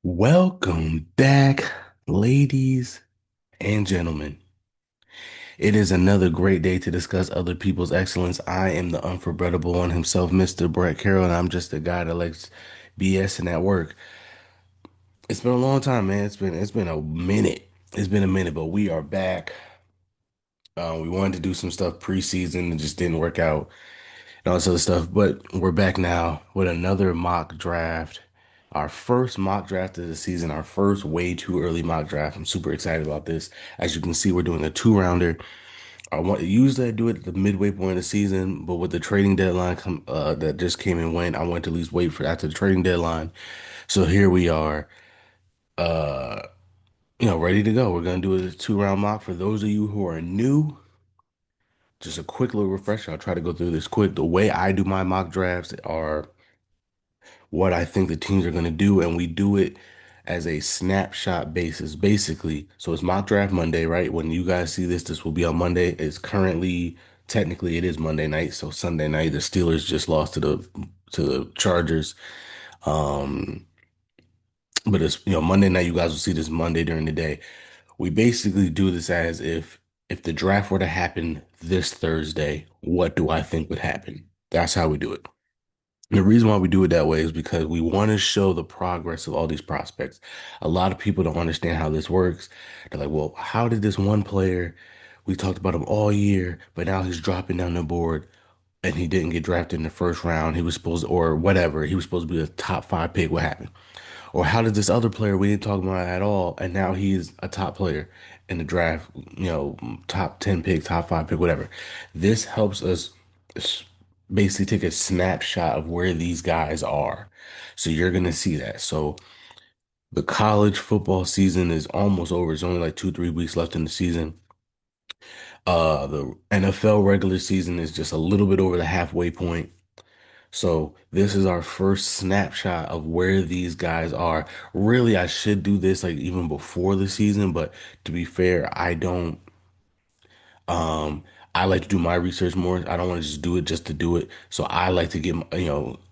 Welcome back, ladies and gentlemen. It is another great day to discuss other people's excellence. I am the unforgettable one himself, Mr. Brett Carroll, and I'm just a guy that likes BSing at work. It's been a long time, man. It's been a minute. It's been a minute, but we are back. We wanted to do some stuff preseason, it just didn't work out and all this other stuff. But we're back now with another mock draft. Our first mock draft of the season, our first way too early mock draft. I'm super excited about this. As you can see, we're doing a two-rounder. Usually I do it at the midway point of the season, but with the trading deadline that just came and went, I wanted to at least wait for after the trading deadline. So here we are, uh, ready to go. We're gonna do a two-round mock. For those of you who are new, just a quick little refresher. I'll try to go through this quick. The way I do my mock drafts are what I think the teams are going to do, and we do it as a snapshot basis, basically. So it's mock draft Monday, right? When you guys see this, this will be on Monday. It's currently, technically, it is Monday night. So Sunday night, the Steelers just lost to the Chargers. Um, but it's Monday night. You guys will see this Monday during the day. We basically do this as if the draft were to happen this Thursday, what do I think would happen? That's how we do it. The reason why we do it that way is because we want to show the progress of all these prospects. A lot of people don't understand how this works. They're like, well, how did this one player, we talked about him all year, but now he's dropping down the board and he didn't get drafted in the first round. He was supposed to, or whatever, he was supposed to be a top five pick. What happened? Or how did this other player we didn't talk about at all, and now he's a top player in the draft, top 10 pick, top five pick, whatever. This helps us s- basically take a snapshot of where these guys are. So you're gonna see that. So the college football season is almost over. It's only like 2, 3 weeks left in the season. The NFL regular season is just a little bit over the halfway point. So this is our first snapshot of where these guys are. Really, I should do this like even before the season, but to be fair, I don't. I like to do my research more. I don't want to just do it just to do it. So I like to get,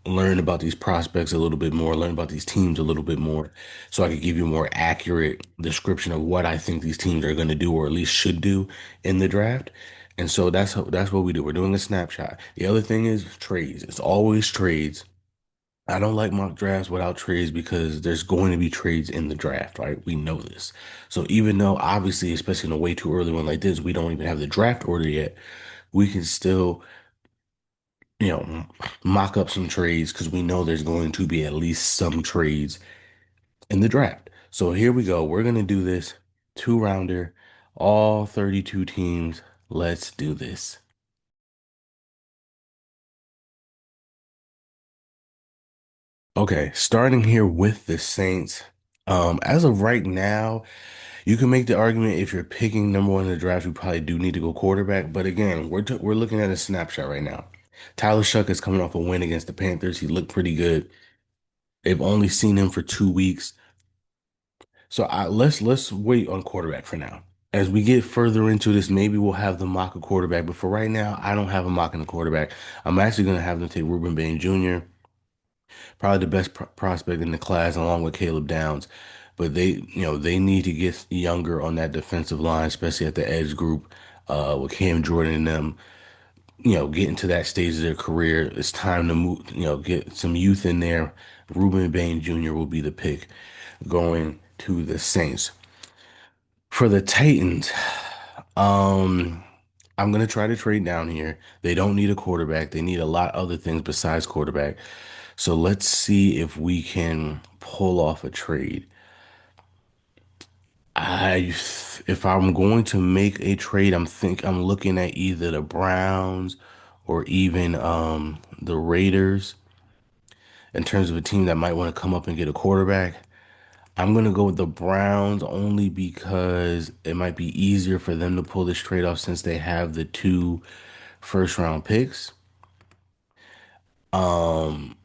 learn about these prospects a little bit more, learn about these teams a little bit more, so I could give you a more accurate description of what I think these teams are going to do, or at least should do in the draft. And so that's what we do. We're doing a snapshot. The other thing is trades. It's always trades. I don't like mock drafts without trades because there's going to be trades in the draft, right? We know this. So even though obviously, especially in a way too early one like this, we don't even have the draft order yet, we can still, you know, mock up some trades because we know there's going to be at least some trades in the draft. So here we go. We're gonna do this two-rounder, all 32 teams. Let's do this. Okay, starting here with the Saints. As of right now, you can make the argument if you're picking number one in the draft, you probably do need to go quarterback. But again, we're looking at a snapshot right now. Tyler Shuck is coming off a win against the Panthers. He looked pretty good. They've only seen him for 2 weeks, so let's wait on quarterback for now. As we get further into this, maybe we'll have the mock a quarterback. But for right now, I don't have a mock in the quarterback. I'm actually going to have them take Ruben Bain Jr., probably the best prospect in the class, along with Caleb Downs. But they need to get younger on that defensive line, especially at the edge group, with Cam Jordan and them, getting to that stage of their career. It's time to move, get some youth in there. Ruben Bain Jr. will be the pick going to the Saints. For the Titans, um, I'm gonna try to trade down here. They don't need a quarterback. They need a lot of other things besides quarterback. So let's see if we can pull off a trade. I, if I'm going to make a trade, I'm looking at either the Browns or even the Raiders in terms of a team that might want to come up and get a quarterback. I'm gonna go with the Browns only because it might be easier for them to pull this trade off since they have the two first round picks. Um,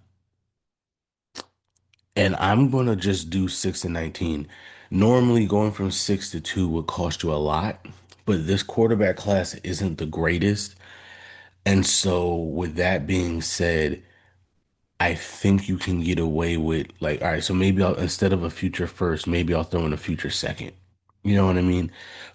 and I'm gonna just do 6 and 19. Normally, going from 6 to 2 would cost you a lot, but this quarterback class isn't the greatest. And so, with that being said, I think you can get away with like, all right, so maybe I'll instead of a future first, maybe I'll throw in a future second. You know what I mean?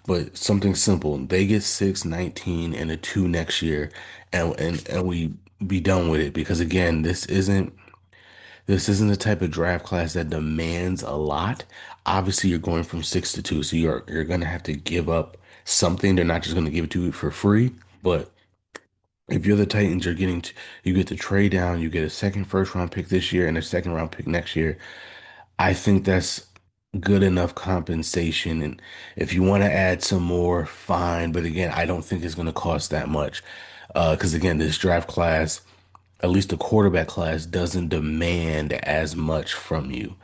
But something simple. They get 6, 19, and a 2 next year, and we be done with it because again, this isn't the type of draft class that demands a lot. Obviously, you're going from 6 to 2, so you're gonna have to give up something. They're not just gonna give it to you for free, but if you're the Titans, you get the trade down, you get a second first round pick this year and a second round pick next year. I think that's good enough compensation. And if you want to add some more, fine. But again, I don't think it's going to cost that much. Because again, this draft class, at least the quarterback class, doesn't demand as much from you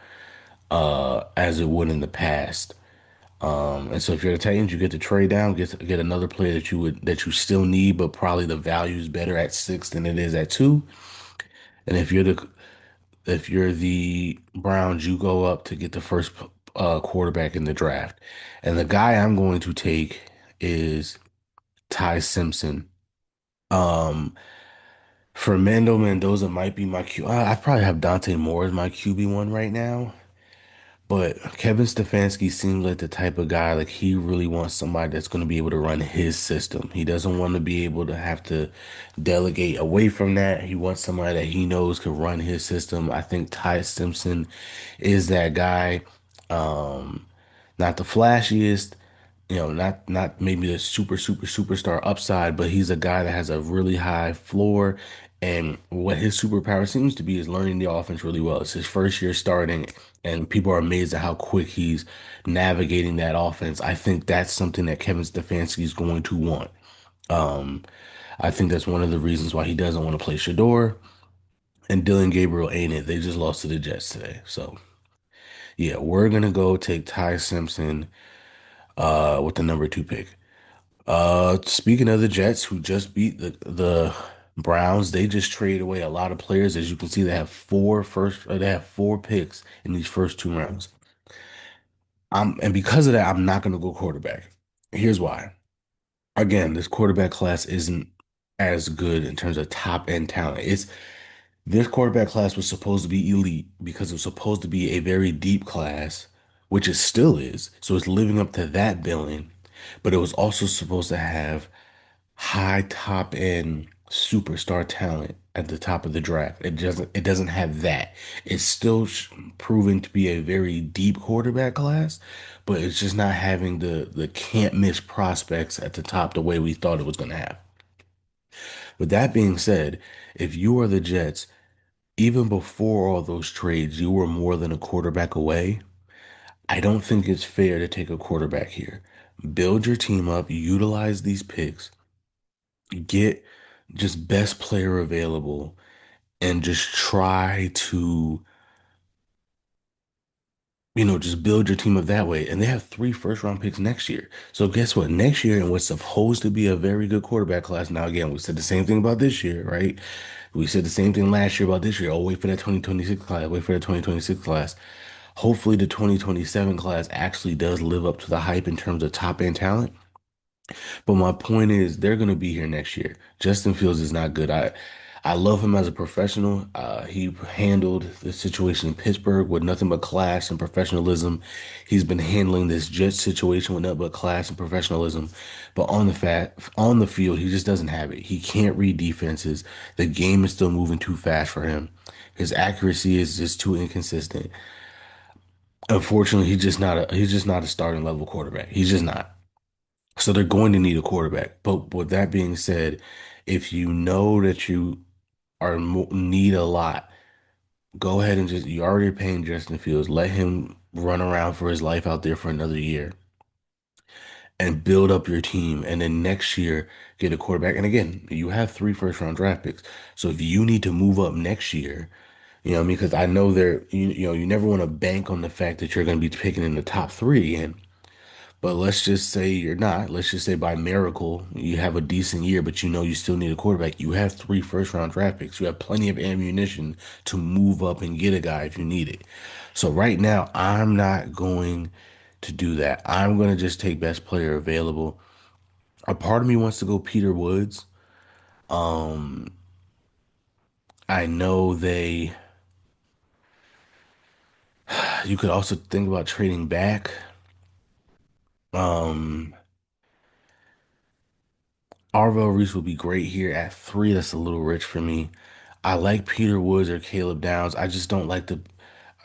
as it would in the past. And so if you're the Titans, you get to trade down, get another player that you still need, but probably the value is better at 6 than it is at 2. And if you're the Browns, you go up to get the first quarterback in the draft. And the guy I'm going to take is Ty Simpson. Um, Fernando Mendoza might be my Q. I probably have Dante Moore as my QB1 right now. But Kevin Stefanski seems like the type of guy like he really wants somebody that's going to be able to run his system. He doesn't want to be able to have to delegate away from that. He wants somebody that he knows can run his system. I think Ty Simpson is that guy. Um, Not the flashiest, not maybe the superstar upside, but he's a guy that has a really high floor. And what his superpower seems to be is learning the offense really well. It's his first year starting, and people are amazed at how quick he's navigating that offense. I think that's something that Kevin Stefanski is going to want. Um, I think that's one of the reasons why he doesn't want to play Shador, and Dylan Gabriel ain't it. They just lost to the Jets today. So yeah, we're gonna go take Ty Simpson with the number 2 pick. Speaking of the Jets who just beat the Browns, they just traded away a lot of players. As you can see, they have 4 picks in these first 2 rounds. And because of that, I'm not gonna go quarterback. Here's why. Again, this quarterback class isn't as good in terms of top end talent. This quarterback class was supposed to be elite because it was supposed to be a very deep class, which it still is. So it's living up to that billing, but it was also supposed to have high top end superstar talent at the top of the draft. It doesn't have that. It's still proven to be a very deep quarterback class, but it's just not having the can't miss prospects at the top the way we thought it was going to have. With that being said, if you are the Jets, even before all those trades, you were more than a quarterback away. I don't think it's fair to take a quarterback here. Build your team up, utilize these picks, get just best player available, and just try to, just build your team up that way. And they have 3 first round picks next year. So guess what? Next year, in what's supposed to be a very good quarterback class. Now, again, we said the same thing about this year, right? We said the same thing last year about this year. Oh, wait for that 2026 class. Wait for that 2026 class. Hopefully, the 2027 class actually does live up to the hype in terms of top end talent. But my point is, they're going to be here next year. Justin Fields is not good. I love him as a professional. He handled the situation in Pittsburgh with nothing but class and professionalism. He's been handling this Jets situation with nothing but class and professionalism. But on the field, he just doesn't have it. He can't read defenses. The game is still moving too fast for him. His accuracy is just too inconsistent. Unfortunately, he's just not a starting level quarterback. He's just not. So they're going to need a quarterback. But with that being said, if you know that you need a lot, go ahead and you already paying Justin Fields. Let him run around for his life out there for another year and build up your team. And then next year, get a quarterback. And again, you have 3 first round draft picks. So if you need to move up next year, you know what I mean? Because I know you never want to bank on the fact that you're going to be picking in the top 3. But let's just say you're not. Let's just say by miracle you have a decent year, but you still need a quarterback. You have 3 first round draft picks. You have plenty of ammunition to move up and get a guy if you need it. So right now, I'm not going to do that. I'm going to just take best player available. A part of me wants to go Peter Woods. Um, I know they. You could also think about trading back. Um, Arvell Reese would be great here at three. That's a little rich for me. I like Peter Woods or Caleb Downs. I just don't like the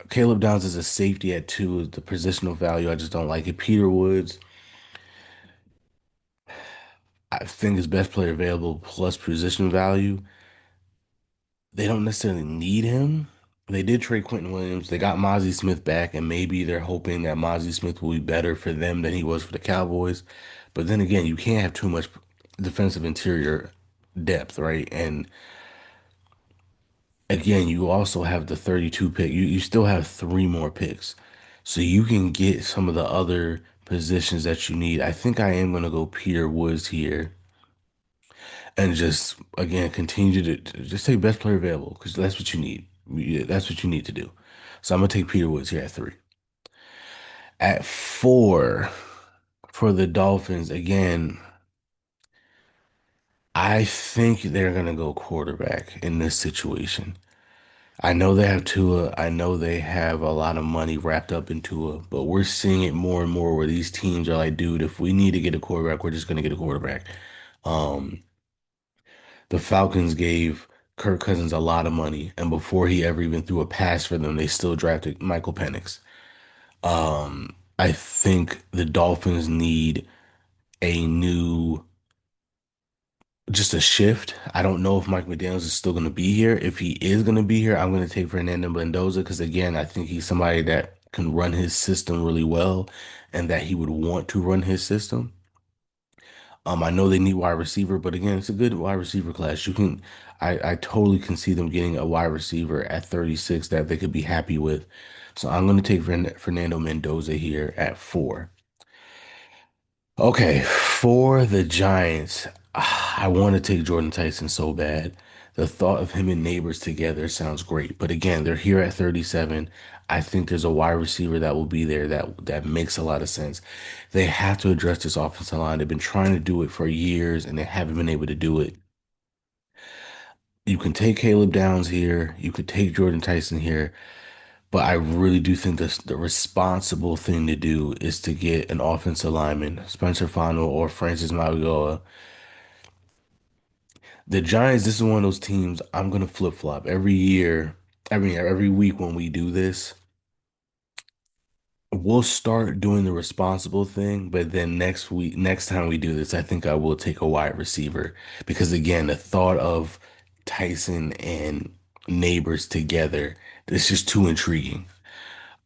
Caleb Downs is a safety at two. The positional value, I just don't like it. Peter Woods, I think is best player available plus position value. They don't necessarily need him. They did trade Quentin Williams. They got Mozzie Smith back, and maybe they're hoping that Mozzie Smith will be better for them than he was for the Cowboys. But then again, you can't have too much defensive interior depth, right? And again, you also have the 32 pick. You still have three more picks. So you can get some of the other positions that you need. I think I am going to go Peter Woods here and just again continue to just take best player available because that's what you need. That's what you need to do. So I'm gonna take Peter Woods here at three. At four for the Dolphins, again, I think they're gonna go quarterback in this situation. I know they have Tua. I know they have a lot of money wrapped up in Tua, but we're seeing it more and more where these teams are like, dude, if we need to get a quarterback, we're just gonna get a quarterback. Um, The Falcons gave Kirk Cousins a lot of money, and before he ever even threw a pass for them, they still drafted Michael Penix. I think the Dolphins need a new, just a shift. I don't know if Mike McDaniels is still going to be here. If he is going to be here, I'm going to take Fernando Mendoza because, again, I think he's somebody that can run his system really well and that he would want to run his system. I know they need wide receiver, but again, it's a good wide receiver class. I totally can see them getting a wide receiver at 36 that they could be happy with. So I'm going to take Fernando Mendoza here at four. Okay, for the Giants, I want to take Jordan Tyson so bad. The thought of him and Neighbors together sounds great, but again, they're here at 37. I think there's a wide receiver that will be there that makes a lot of sense. They have to address this offensive line. They've been trying to do it for years and they haven't been able to do it. You can take Caleb Downs here, you could take Jordan Tyson here, but I really do think the responsible thing to do is to get an offensive lineman, Spencer Fano or Francis Mauigoa. The Giants, this is one of those teams I'm gonna flip-flop every year. Every week when we do this, we'll start doing the responsible thing, but then next time we do this, I think I will take a wide receiver because again, the thought of Tyson and Neighbors together, it's just too intriguing.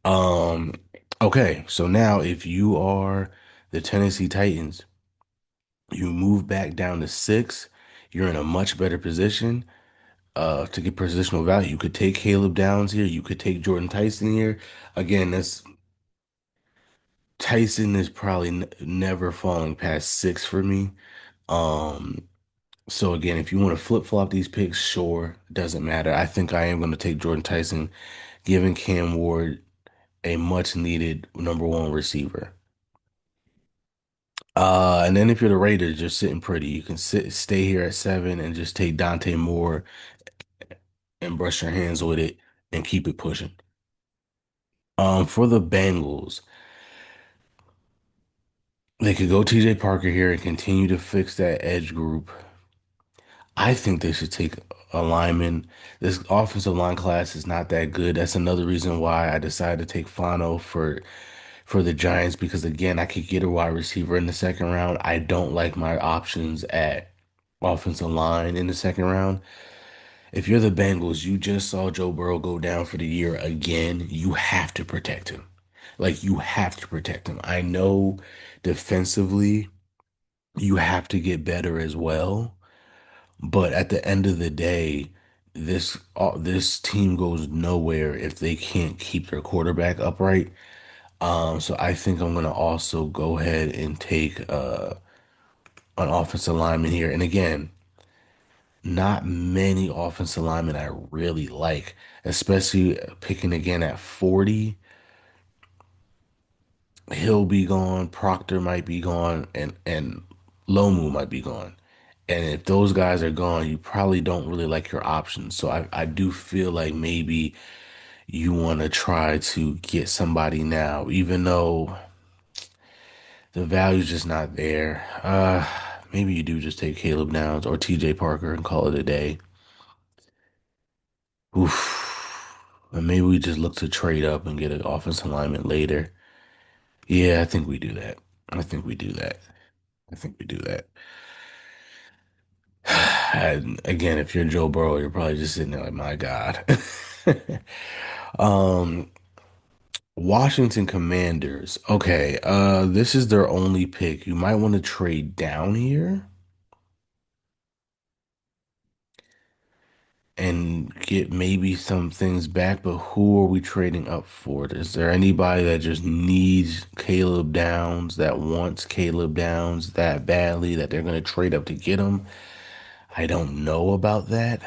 Um, okay, so now if you are the Tennessee Titans, you move back down to six, you're in a much better position to get positional value. You could take Caleb Downs here. You could take Jordan Tyson here. Again, that's Tyson is probably n never falling past six for me. Um, so again, if you want to flip-flop these picks, sure, doesn't matter. I think I am going to take Jordan Tyson, giving Cam Ward a much needed number one receiver. And then if you're the Raiders, you're sitting pretty. You can stay here at seven and just take Dante Moore and brush your hands with it and keep it pushing. For the Bengals, they could go TJ Parker here and continue to fix that edge group. I think they should take a lineman. This offensive line class is not that good. That's another reason why I decided to take Fano for the Giants because again, I could get a wide receiver in the second round. I don't like my options at offensive line in the second round. If you're the Bengals, you just saw Joe Burrow go down for the year again. You have to protect him. Like you have to protect him. I know defensively you have to get better as well, but at the end of the day, this team goes nowhere if they can't keep their quarterback upright. So I think I'm gonna also go ahead and take an offensive lineman here. And again, not many offensive linemen I really like, especially picking again at 40. He'll be gone, Proctor might be gone, and Lomu might be gone. And if those guys are gone, you probably don't really like your options. So I do feel like maybe you want to try to get somebody now, even though the value's just not there. Maybe you do just take Caleb Downs or TJ Parker and call it a day. Oof. And maybe we just look to trade up and get an offensive lineman later. Yeah, I think we do that. I think we do that. I think we do that. And again, if you're Joe Burrow, you're probably just sitting there like, my God. Um, Washington Commanders. Okay, this is their only pick. You might want to trade down here and get maybe some things back, but who are we trading up for? Is there anybody that just needs Caleb Downs, that wants Caleb Downs that badly that they're going to trade up to get him? I don't know about that.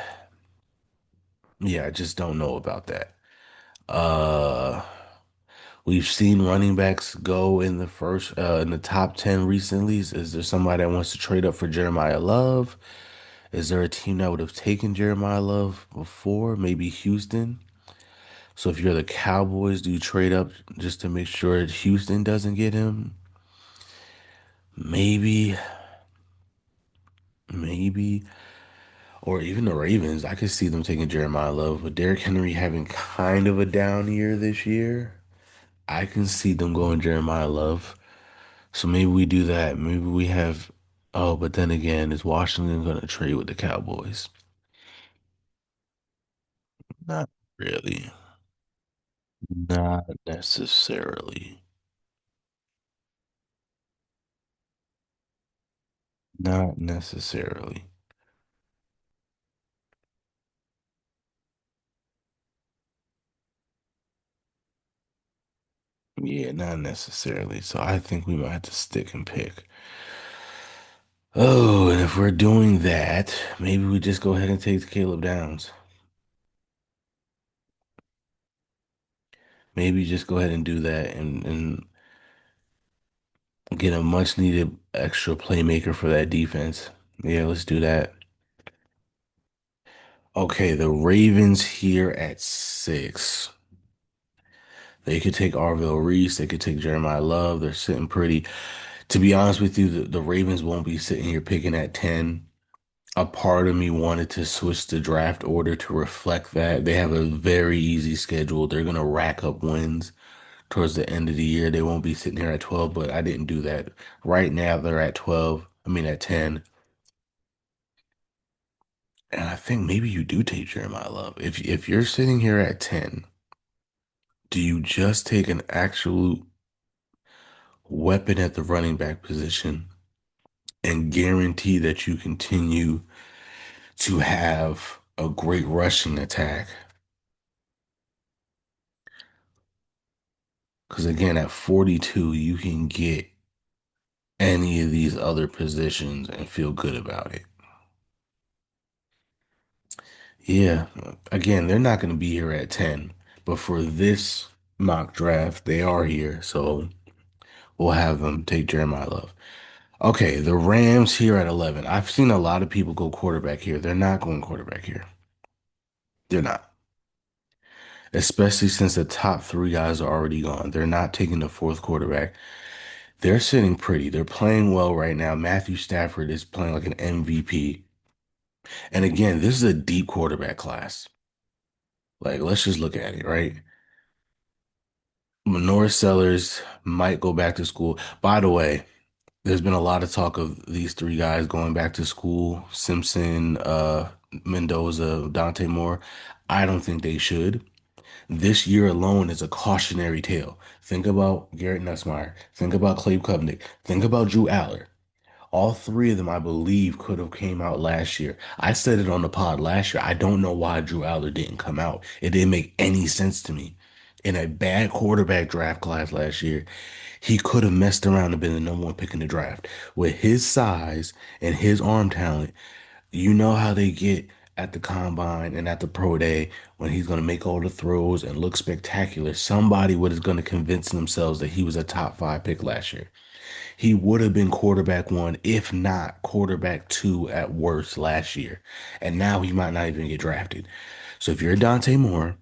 Yeah, I just don't know about that. Uh, we've seen running backs go in the in the top 10 recently. Is there somebody that wants to trade up for Jeremiah Love? Is there a team that would have taken Jeremiah Love before? Maybe Houston? So if you're the Cowboys, do you trade up just to make sure Houston doesn't get him? Maybe, maybe, or even the Ravens. I could see them taking Jeremiah Love, with Derrick Henry having kind of a down year this year. I can see them going Jeremiah Love. So maybe we do that. Maybe we have. Oh, but then again, is Washington going to trade with the Cowboys? Not really. Not necessarily. Not necessarily. Yeah, not necessarily. So I think we might have to stick and pick. Oh, and if we're doing that, maybe we just go ahead and take Caleb Downs. Maybe just go ahead and do that and get a much needed extra playmaker for that defense. Yeah, let's do that. Okay, the Ravens here at 6. They could take Arville Reese. They could take Jeremiah Love. They're sitting pretty. To be honest with you, the Ravens won't be sitting here picking at 10. A part of me wanted to switch the draft order to reflect that. They have a very easy schedule. They're going to rack up wins towards the end of the year. They won't be sitting here at 12, but I didn't do that. Right now, they're at 12. I mean, at 10. And I think maybe you do take Jeremiah Love. If you're sitting here at 10, do you just take an actual weapon at the running back position and guarantee that you continue to have a great rushing attack? Because again, at 42, you can get any of these other positions and feel good about it. Yeah, again, they're not going to be here at 10, but for this mock draft, they are here. So we'll have them take Jeremiah Love. Okay, the Rams here at 11. I've seen a lot of people go quarterback here. They're not going quarterback here. They're not. Especially since the top three guys are already gone. They're not taking the fourth quarterback. They're sitting pretty. They're playing well right now. Matthew Stafford is playing like an MVP. And again, this is a deep quarterback class. Like, let's just look at it, right? Manoris Sellers might go back to school. By the way, there's been a lot of talk of these three guys going back to school. Simpson, Mendoza, Dante Moore. I don't think they should. This year alone is a cautionary tale. Think about Garrett Nussmeier. Think about Clay Cupnick. Think about Drew Aller. All three of them, I believe, could have came out last year. I said it on the pod last year. I don't know why Drew Aller didn't come out. It didn't make any sense to me. In a bad quarterback draft class last year, he could have messed around and been the number one pick in the draft. With his size and his arm talent, you know how they get at the combine and at the pro day when he's going to make all the throws and look spectacular. Somebody was going to convince themselves that he was a top 5 pick last year. He would have been quarterback 1, if not quarterback 2 at worst last year. And now he might not even get drafted. So if you're Dante Moore,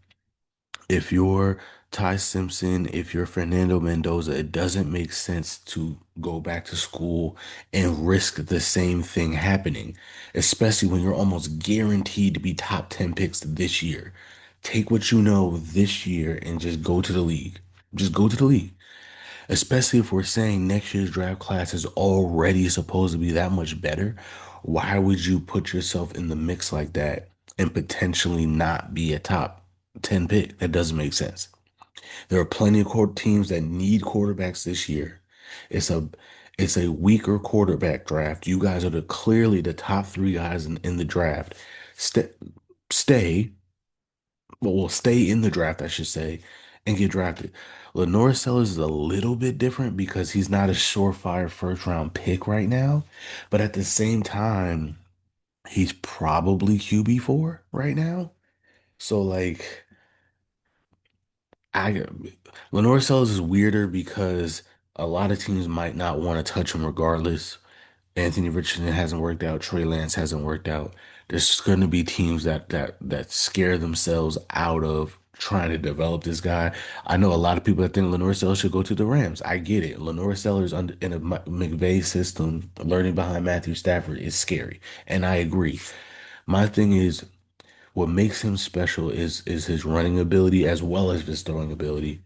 If you're Ty Simpson, if you're Fernando Mendoza, it doesn't make sense to go back to school and risk the same thing happening, especially when you're almost guaranteed to be top 10 picks this year. Take what you know this year and just go to the league. Just go to the league. Especially if we're saying next year's draft class is already supposed to be that much better. Why would you put yourself in the mix like that and potentially not be a top 10 pick? That doesn't make sense. There are plenty of teams that need quarterbacks this year. It's a it's a weaker quarterback draft. You guys are clearly the top three guys in the draft. Stay, stay well, stay in the draft, I should say, and get drafted. Lenore Sellers is a little bit different because he's not a surefire first round pick right now, but at the same time, he's probably QB4 right now. So like I Lenore Sellers is weirder because a lot of teams might not want to touch him regardless. Anthony Richardson hasn't worked out. Trey Lance hasn't worked out. There's going to be teams that scare themselves out of trying to develop this guy. I know a lot of people that think Lenore Sellers should go to the Rams. I get it. Lenore Sellers under in a McVay system, learning behind Matthew Stafford is scary, and I agree. My thing is, what makes him special is his running ability as well as his throwing ability.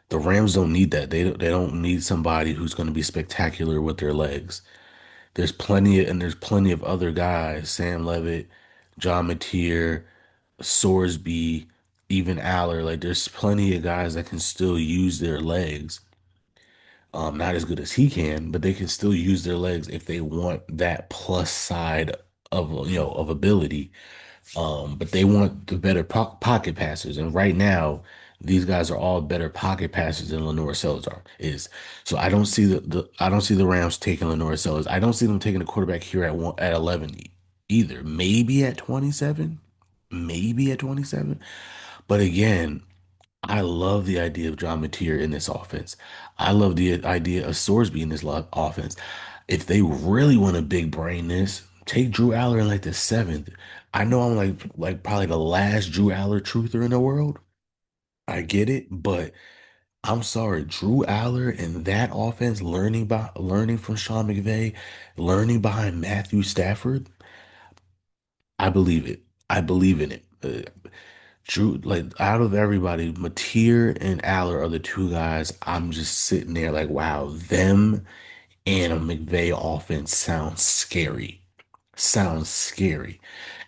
The Rams don't need that. They don't need somebody who's going to be spectacular with their legs. There's plenty of other guys, Sam Levitt, John Mateer, Sorsby, even Aller. Like there's plenty of guys that can still use their legs. Not as good as he can, but they can still use their legs if they want that plus side of ability. But they want the better pocket passers, and right now, these guys are all better pocket passers than Lenore Sellers is. So I don't see I don't see the Rams taking Lenore Sellers. I don't see them taking a quarterback here at 11 either. Maybe at 27, maybe at 27. But again, I love the idea of John Mateer in this offense. I love the idea of Sorsby in this offense. If they really want to big brain this, take Drew Aller in like the seventh. I know I'm like probably the last Drew Aller truther in the world. I get it, but I'm sorry, Drew Aller and that offense learning from Sean McVay, learning behind Matthew Stafford. I believe it. I believe in it. Drew, like out of everybody, Mateer and Aller are the two guys. I'm just sitting there like, wow, them and a McVay offense sounds scary. Sounds scary.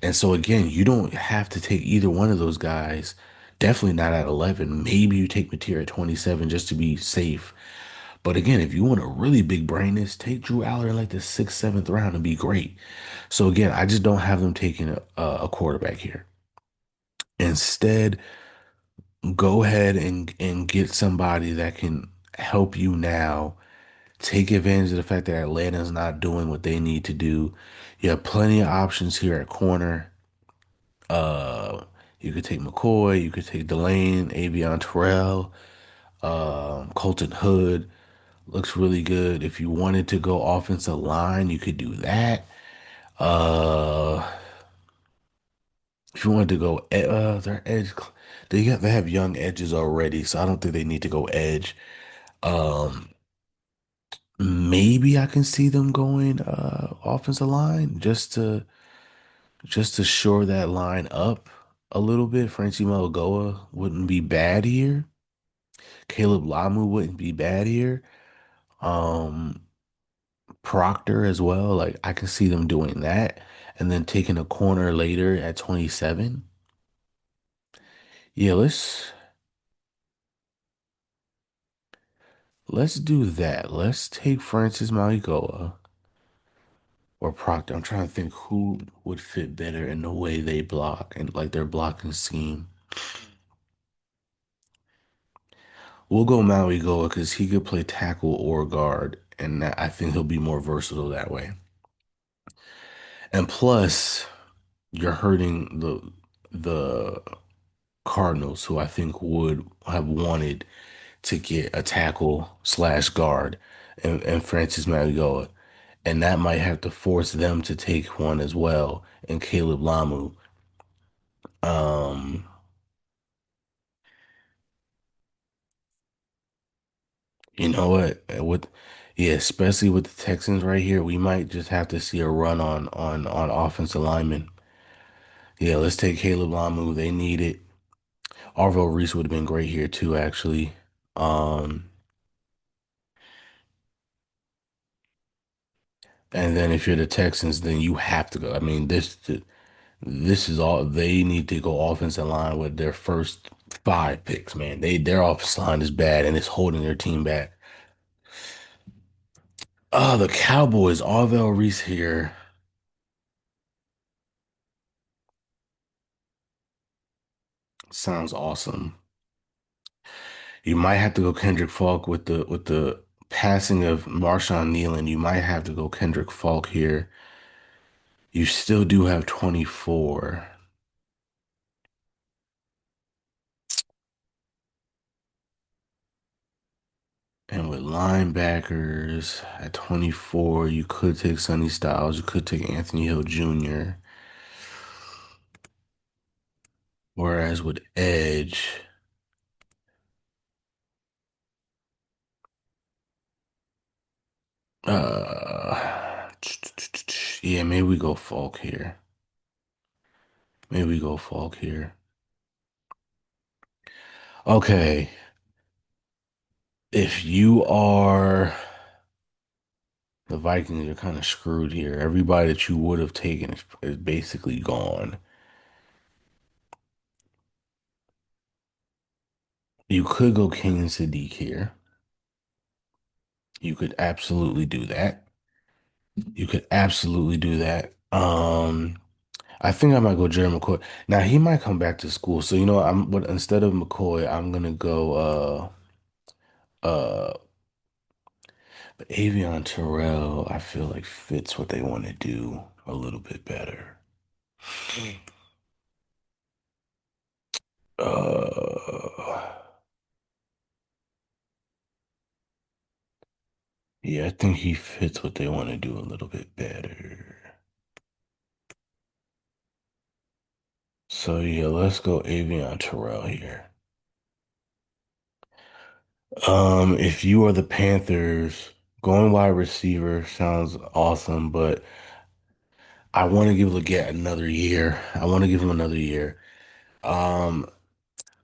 And so again, you don't have to take either one of those guys. Definitely not at 11. Maybe you take Mateer at 27 just to be safe. But again, if you want a really big brain this, take Drew Aller in like the sixth, seventh round and be great. So again, I just don't have them taking a quarterback here. Instead, go ahead and get somebody that can help you now. Take advantage of the fact that Atlanta's not doing what they need to do. You have plenty of options here at corner. Uh, you could take McCoy, you could take Delane, Avion Terrell, Colton Hood looks really good. If you wanted to go offensive line, you could do that. Uh, if you wanted to go, their edge, they have young edges already, so I don't think they need to go edge. Um, Maybe I can see them going offensive line just to shore that line up a little bit. Francie Mauigoa wouldn't be bad here. Caleb Lamu wouldn't be bad here. Um, Proctor as well. Like I can see them doing that and then taking a corner later at 27. Yeah, let's do that. Let's take Francis Mauigoa or Proctor. I'm trying to think who would fit better in the way they block and like their blocking scheme. We'll go Maui Goa because he could play tackle or guard, and I think he'll be more versatile that way. And plus, you're hurting the Cardinals, who I think would have wanted to get a tackle slash guard and Francis Mauigoa. And that might have to force them to take one as well, and Caleb Lamu. Um, You know what? Yeah, especially with the Texans right here, we might just have to see a run on offensive linemen. Yeah, let's take Caleb Lamu. They need it. Arvell Reese would have been great here too, actually. Um, and then if you're the Texans, then you have to go. I mean, this is all they need to go offensive line with their first five picks, man. Their offensive line is bad and it's holding their team back. Oh, the Cowboys, Arvell Reese here. Sounds awesome. You might have to go Kendrick Falk with the passing of Marshawn Nealon. You might have to go Kendrick Falk here. You still do have 24. And with linebackers at 24, you could take Sonny Styles, you could take Anthony Hill Jr. Whereas with edge, yeah, maybe we go Falk here. Maybe we go Falk here. Okay, if you are the Vikings, you're kind of screwed here. Everybody that you would have taken is basically gone. You could go King Sadiq here. You could absolutely do that. You could absolutely do that. I think I might go Jerry McCoy. Now he might come back to school. So you know, I'm but instead of McCoy, I'm gonna go uh but Avion Terrell, I feel like fits what they want to do a little bit better. Uh yeah, I think he fits what they want to do a little bit better. So yeah, let's go Avion Terrell here. If you are the Panthers, going wide receiver sounds awesome, but I want to give Leggett another year. I want to give him another year. Um,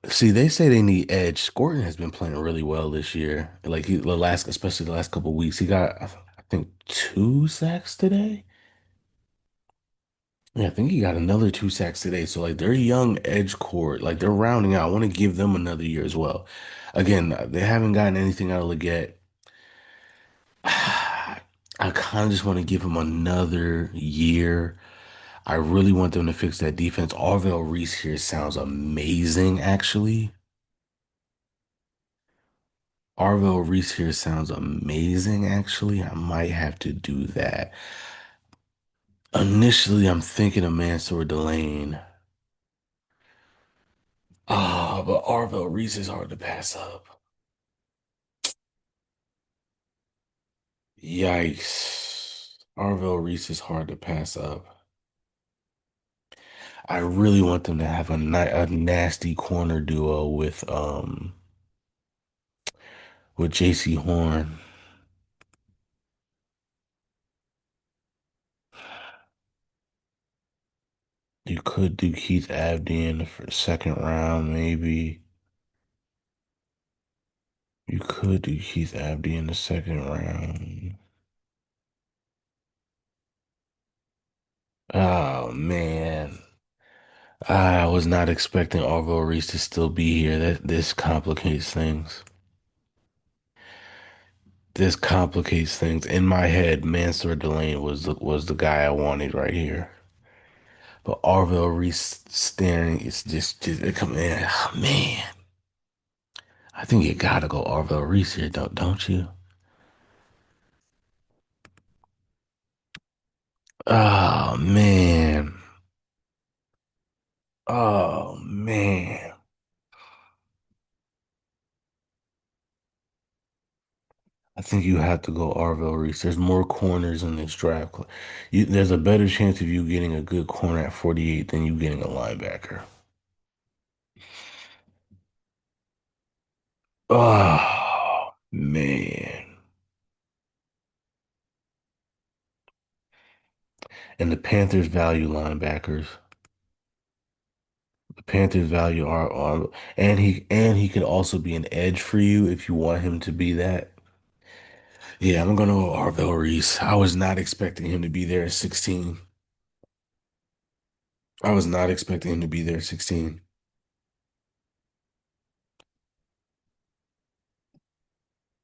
See, they say they need edge. Gordon has been playing really well this year. Like especially the last couple of weeks, he got, I think, 2 sacks today. Yeah, I think he got another 2 sacks today. So like they're young edge court, like they're rounding out. I want to give them another year as well. Again, they haven't gotten anything out of Leggett. I kind of just want to give him another year. I really want them to fix that defense. Arvell Reese here sounds amazing, actually. Arvell Reese here sounds amazing, actually. I might have to do that. Initially, I'm thinking of Mansour Delane. Ah, but Arvell Reese is hard to pass up. Yikes. Arvell Reese is hard to pass up. I really want them to have a nasty corner duo with JC Horn. You could do Keith Abdi in the second round, maybe. You could do Keith Abdi in the second round. Oh man. I was not expecting Arvo Reese to still be here. That this complicates things. This complicates things. In my head, Mansour Delane was the guy I wanted right here. But Arvell Reese staring, it's just it come in. Oh, man. I think you gotta go Arvell Reese here, don't you? Oh man. Oh man. I think you have to go Arvell Reese. There's more corners in this draft. There's a better chance of you getting a good corner at 48 than you getting a linebacker. Oh Man. And the Panthers value linebackers. The Panthers value are and he could also be an edge for you if you want him to be that. Yeah, I'm gonna go Arvell Reese. I was not expecting him to be there at 16. I was not expecting him to be there at 16.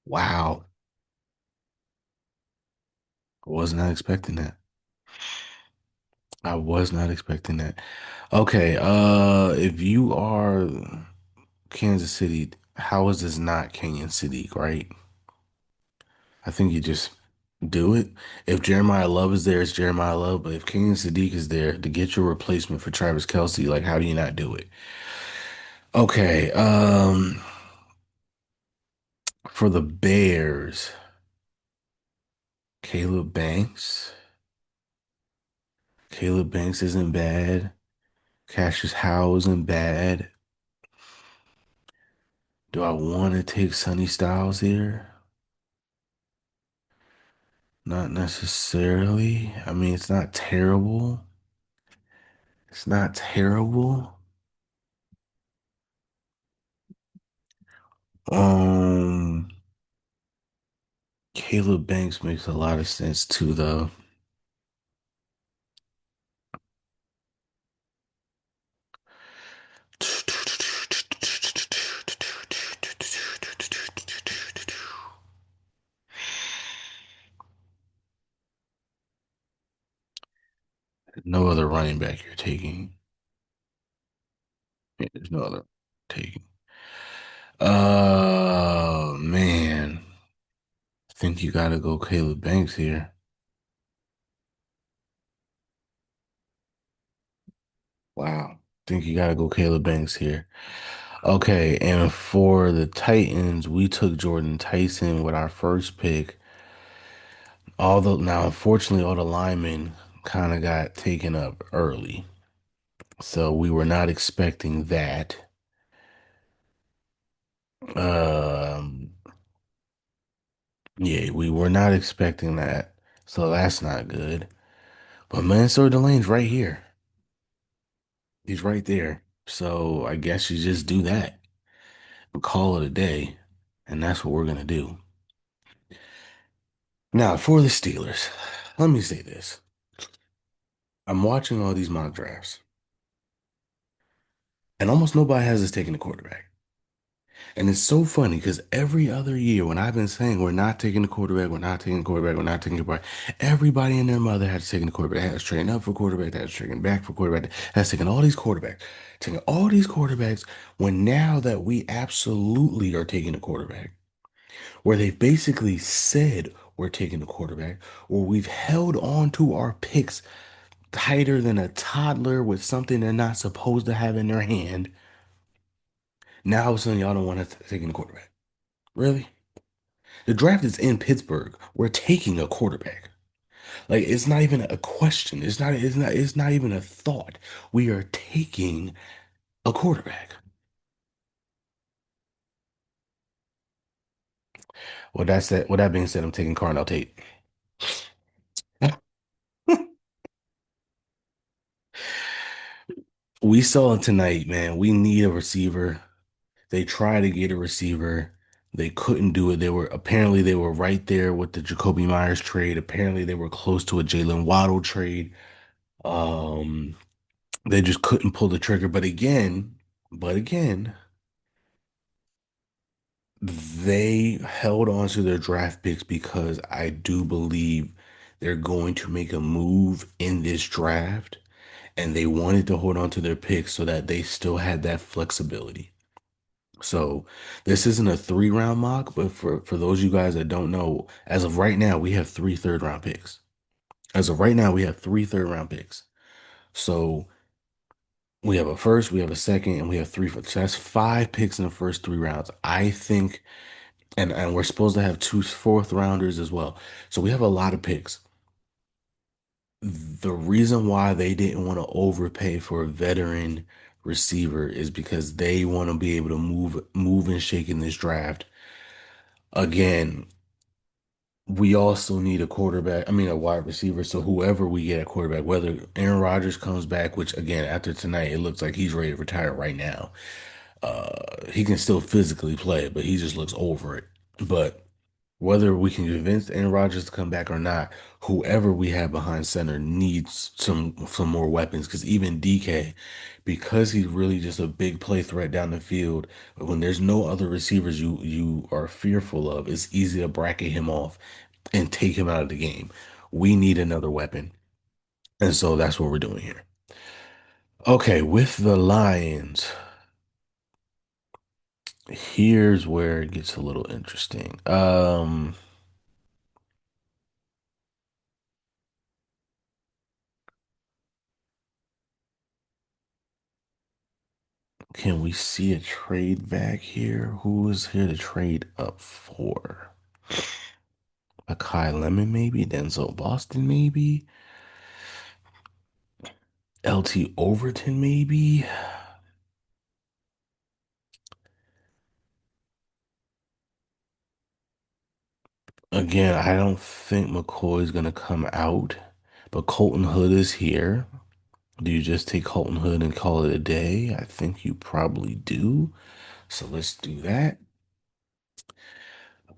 Wow. I was not expecting that. I was not expecting that. Okay, if you are Kansas City, how is this not Canyon City, right? I think you just do it. If Jeremiah Love is there, it's Jeremiah Love. But if Kenyon Sadiq is there to get your replacement for Travis Kelce, like how do you not do it? Okay, for the Bears, Caleb Banks. Caleb Banks isn't bad. Cassius Howe isn't bad. Do I want to take Sonny Styles here? Not necessarily. I mean, it's not terrible. It's not terrible. Um, Caleb Banks makes a lot of sense too, though. No other running back you're taking. Yeah, there's no other taking. Man. I think you gotta go Caleb Banks here. Wow. Think you gotta go Caleb Banks here. Okay, and for the Titans, we took Jordan Tyson with our first pick. Although now, unfortunately, all the linemen kind of got taken up early. So we were not expecting that. Um, yeah, we were not expecting that. So that's not good. But Mansour Delane's right here. He's right there. So I guess you just do that and call it a day. And that's what we're gonna do. Now, for the Steelers, let me say this. I'm watching all these mock drafts, and almost nobody has us taking the quarterback. And it's so funny because every other year when I've been saying we're not taking the quarterback, we're not taking the quarterback, we're not taking the quarterback, everybody and their mother has taken the quarterback, has trading up for quarterback, has trading back for quarterback, has taken taking all these quarterbacks when now that we absolutely are taking a quarterback, where they've basically said we're taking the quarterback, or we've held on to our picks tighter than a toddler with something they're not supposed to have in their hand. Now all of a sudden y'all don't want to take in a quarterback. Really? The draft is in Pittsburgh. We're taking a quarterback. Like it's not even a question. It's not even a thought. We are taking a quarterback. Well, that's that. With that being said, I'm taking Carnell Tate. We saw it tonight, man. We need a receiver. They tried to get a receiver. They couldn't do it. They were right there with the Jacoby Myers trade. Apparently they were close to a Jalen Waddle trade. Um, they just couldn't pull the trigger. But again, they held on to their draft picks because I do believe they're going to make a move in this draft, and they wanted to hold on to their picks so that they still had that flexibility. So this isn't a 3 round mock, but for those of you guys that don't know, as of right now, we have three third round picks. As of right now, we have three third round picks. So we have a first, we have a second, and we have three first. So that's five picks in the first 3 rounds. I think, and we're supposed to have two fourth rounders as well. So we have a lot of picks. The reason why they didn't want to overpay for a veteran receiver is because they want to be able to move and shake in this draft Again, we also need a quarterback, I mean, a wide receiver. So whoever we get at quarterback, whether Aaron Rodgers comes back, which again, after tonight, it looks like he's ready to retire right now. He can still physically play, but he just looks over it. But whether we can convince Aaron Rodgers to come back or not, whoever we have behind center needs some more weapons. Because even DK, because he's really just a big play threat down the field, when there's no other receivers you are fearful of, it's easy to bracket him off and take him out of the game. We need another weapon, and so that's what we're doing here. Okay, with the Lions, here's where it gets a little interesting. Can we see a trade back here? Who is here to trade up for? A Kai Lemon, maybe? Denzel Boston, maybe? LT Overton, maybe? Again, I don't think McCoy's gonna come out, but Colton Hood is here. Do you just take Colton Hood and call it a day? I think you probably do. So let's do that.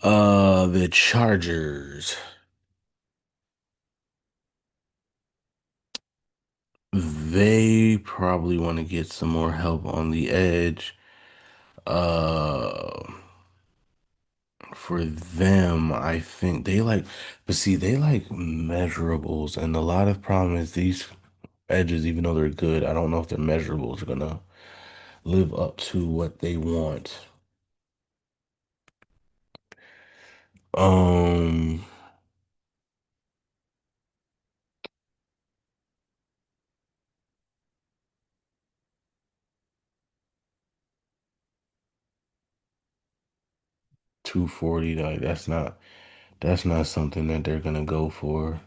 The Chargers. They probably want to get some more help on the edge. Uh, for them, I think they like, but see, they like measurables, and a lot of problem is these edges, even though they're good, I don't know if their measurables are gonna live up to what they want. Um, 240, like that's not something that they're gonna go for.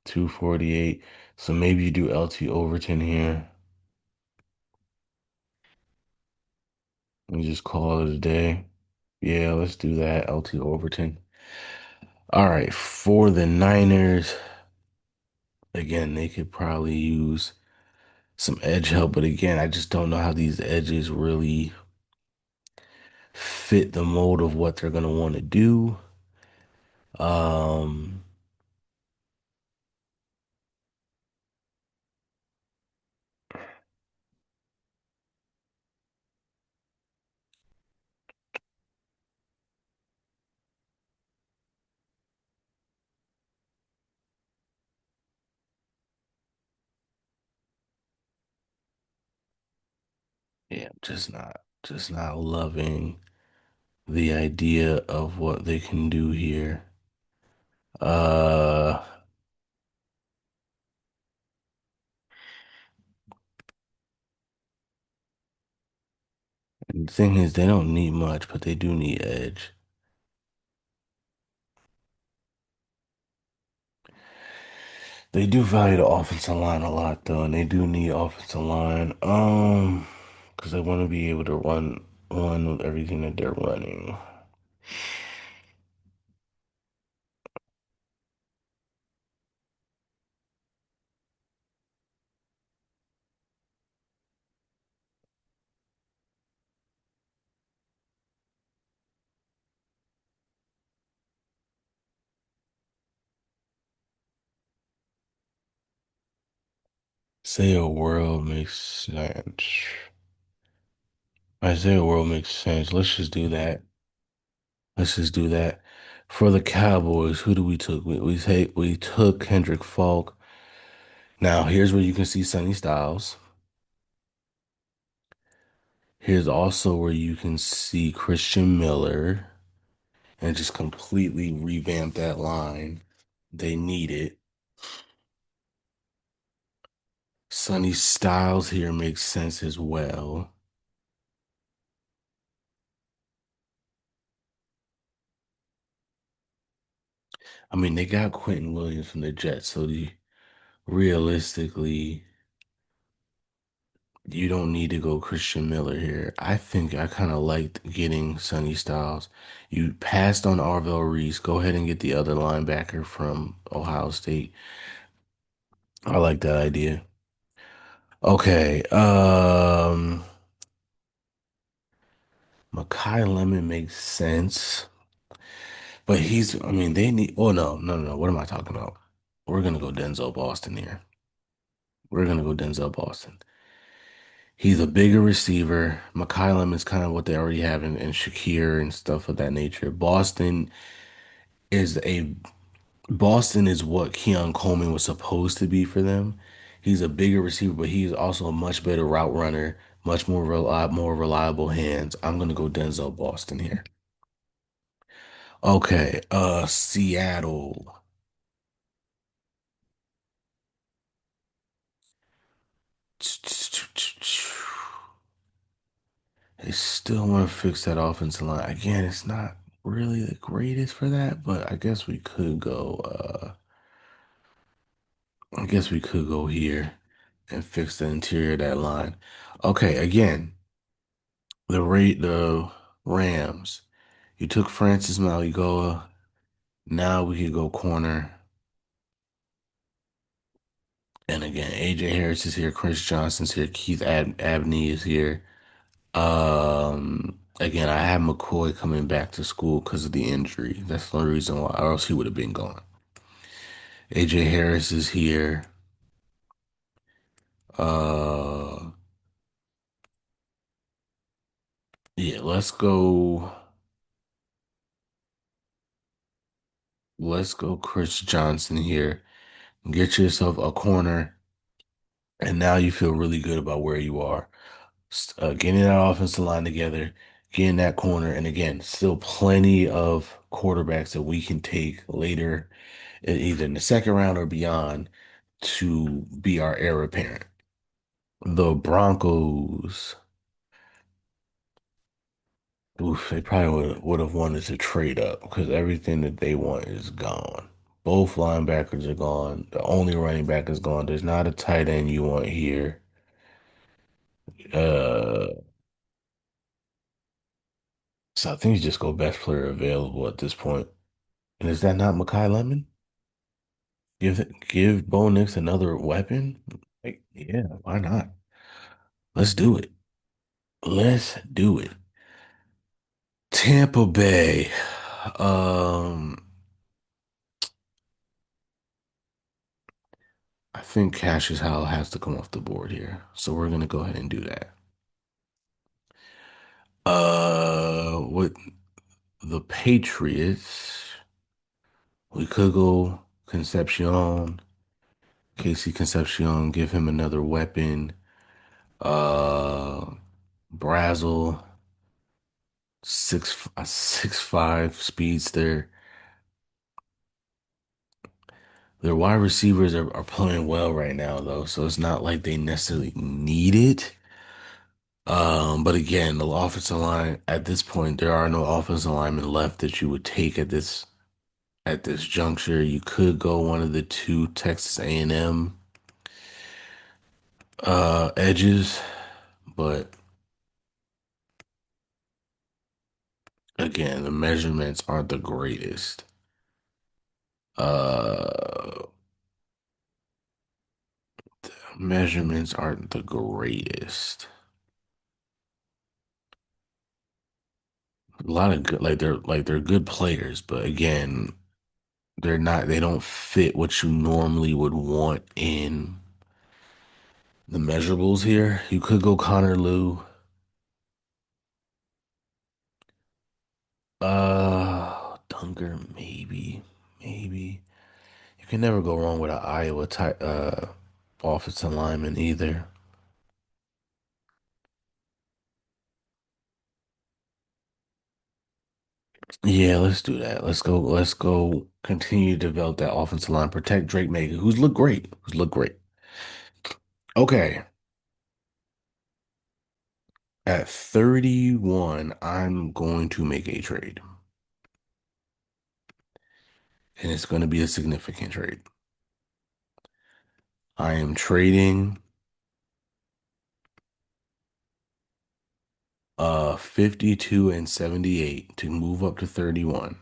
248. So maybe you do LT Overton here and just call it a day. Yeah, let's do that. LT Overton. All right, for the Niners, again, they could probably use some edge help, but again, I just don't know how these edges really fit the mold of what they're gonna want to do. Um, yeah, just not loving the idea of what they can do here. Uh, the thing is, they don't need much, but they do need edge. They do value the offensive line a lot, though, and they do need offensive line. Because they want to be able to run with everything that they're running. Say a world makes sense. I say a world makes sense. Let's just do that. Let's just do that. For the Cowboys, who do we took? We took Kendrick Falk. Now here's where you can see Sonny Styles. Here's also where you can see Christian Miller and just completely revamp that line. They need it. Sonny Styles here makes sense as well. I mean, they got Quentin Williams from the Jets, so realistically, You don't need to go Christian Miller here. I think I kind of liked getting Sonny Styles. You passed on Arvell Reese. Go ahead and get the other linebacker from Ohio State. I like that idea. Okay. Makai Lemon makes sense, but I mean, they need, oh no, no, no, no. What am I talking about? We're gonna go Denzel Boston here. We're gonna go Denzel Boston. He's a bigger receiver. McCollum is kind of what they already have in Shakir and stuff of that nature. Is a Boston is what Keon Coleman was supposed to be for them. He's a bigger receiver, but he's also a much better route runner, much more reliable hands. I'm gonna go Denzel Boston here. Okay, Seattle. They still want to fix that offensive line. Again, it's not really the greatest for that, but I guess we could go here and fix the interior of that line. Okay, again, the Rams. You took Francis Maligoa. Now we could go corner. And again, AJ Harris is here, Chris Johnson's here, Abney is here. Again, I have McCoy coming back to school because of the injury. That's the only reason why, or else he would have been gone. AJ Harris is here. Uh, yeah, let's go Chris Johnson here. Get yourself a corner, and now you feel really good about where you are. Getting that offensive line together, getting that corner, and again, still plenty of quarterbacks that we can take later, either in the second round or beyond, to be our heir apparent. The Broncos, oof, they probably would have wanted to trade up because everything that they want is gone. Both linebackers are gone. The only running back is gone. There's not a tight end you want here. Uh, so I think you just go best player available at this point. And is that not Makai Lemon? Give Bo Nix another weapon? Like, yeah, why not? Let's do it. Let's do it. Tampa Bay. Um, I think Cassius Howell has to come off the board here. So we're gonna go ahead and do that. With the Patriots, we could go Concepcion, Casey Concepcion, give him another weapon. Uh, Brazel, a 6'5" speedster. Their wide receivers are playing well right now, though, so it's not like they necessarily need it. But again, the offensive line at this point, there are no offensive linemen left that you would take at this juncture. You could go one of the two Texas A&M edges, but again, the measurements aren't the greatest. Uh, Measurements aren't the greatest. A lot of good, they're good players, but again, they don't fit what you normally would want in the measurables here. You could go Connor Liu. Dunker, maybe. You can never go wrong with an Iowa type offensive lineman either. Yeah, let's do that. Let's go continue to develop that offensive line. Protect Drake May, who's looked great. Okay. At 31, I'm going to make a trade. And it's going to be a significant trade. I am trading 52 and 78 to move up to 31.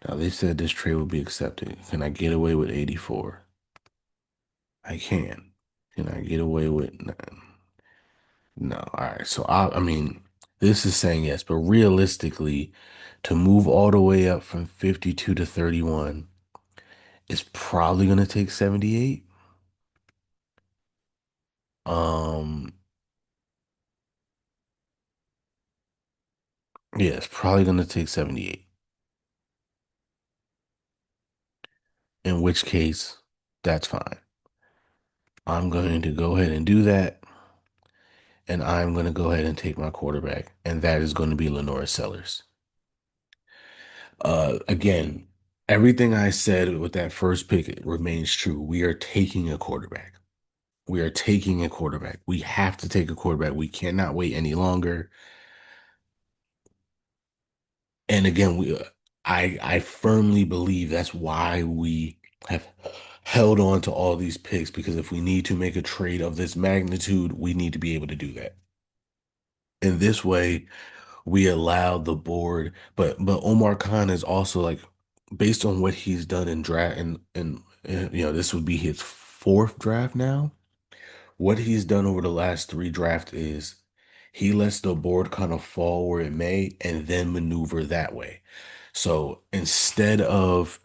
Now they said this trade will be accepted. Can I get away with 84? I can. Can I get away with none? No. All right. So I mean, this is saying yes, but realistically, to move all the way up from 52 to 31 is probably gonna take 78. Um, yeah, it's probably gonna take 78. In which case, that's fine. I'm going to go ahead and do that, and I'm going to go ahead and take my quarterback, and that is going to be Lenora Sellers. Again, everything I said with that first pick remains true. We are taking a quarterback. We are taking a quarterback. We have to take a quarterback. We cannot wait any longer. And again, I firmly believe that's why we have held on to all these picks, because if we need to make a trade of this magnitude, we need to be able to do that. In this way, we allowed the board, but Omar Khan is also like, based on what he's done in draft, and this would be his fourth draft now. What he's done over the last three drafts is he lets the board kind of fall where it may and then maneuver that way. So instead of,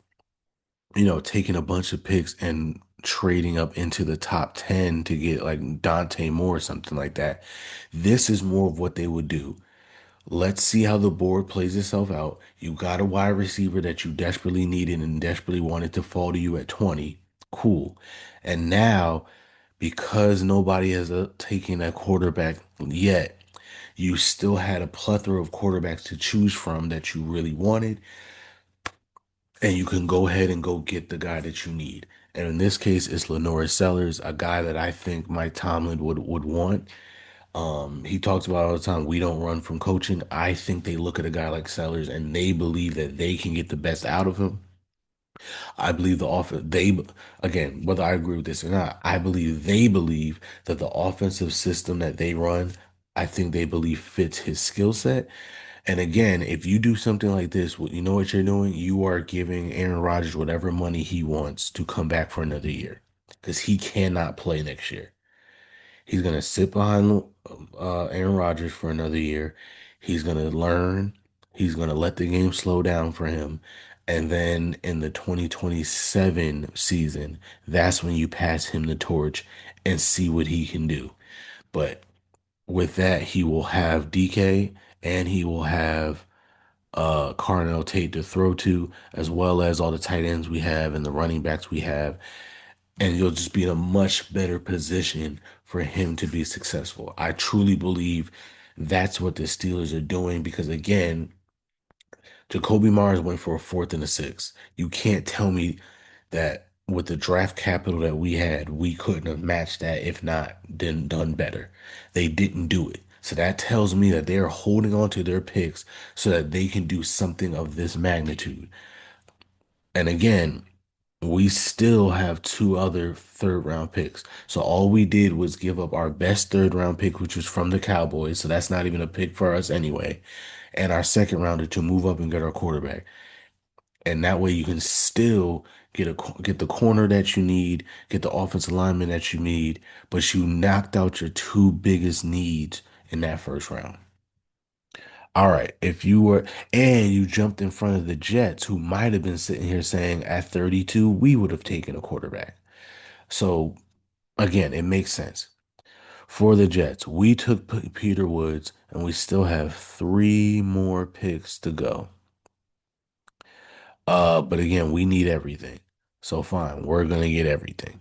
taking a bunch of picks and trading up into the top 10 to get like Dante Moore or something like that, this is more of what they would do. Let's see how the board plays itself out. You got a wide receiver that you desperately needed and desperately wanted to fall to you at 20. Cool. And now, because nobody has taken a quarterback yet, you still had a plethora of quarterbacks to choose from that you really wanted, and you can go ahead and go get the guy that you need. And in this case, it's Lenora Sellers, a guy that I think Mike Tomlin would want. He talks about all the time, we don't run from coaching. I think they look at a guy like Sellers and they believe that they can get the best out of him. I believe the offense, again, whether I agree with this or not, I believe they believe that the offensive system that they run, I think they believe fits his skill set. And again, if you do something like this, you know what you're doing? You are giving Aaron Rodgers whatever money he wants to come back for another year, because he cannot play next year. He's going to sit behind Aaron Rodgers for another year. He's going to learn. He's going to let the game slow down for him. And then in the 2027 season, that's when you pass him the torch and see what he can do. But with that, he will have DK and he will have Carnell Tate to throw to, as well as all the tight ends we have and the running backs we have, and you'll just be in a much better position for him to be successful. I truly believe that's what the Steelers are doing, because again, Jacoby Myers went for a fourth and a sixth. You can't tell me that with the draft capital that we had, we couldn't have matched that, if not then done better. They didn't do it. So that tells me that they're holding on to their picks so that they can do something of this magnitude. And again, we still have two other third round picks. So all we did was give up our best third round pick, which was from the Cowboys. So that's not even a pick for us anyway. And our second rounder to move up and get our quarterback. And that way you can still get the corner that you need, get the offensive lineman that you need, but you knocked out your two biggest needs in that first round. All right, if you were, and you jumped in front of the Jets, who might have been sitting here saying at 32, we would have taken a quarterback. So again, it makes sense. For the Jets, we took Peter Woods, and we still have three more picks to go. But again, we need everything. So fine, we're gonna get everything.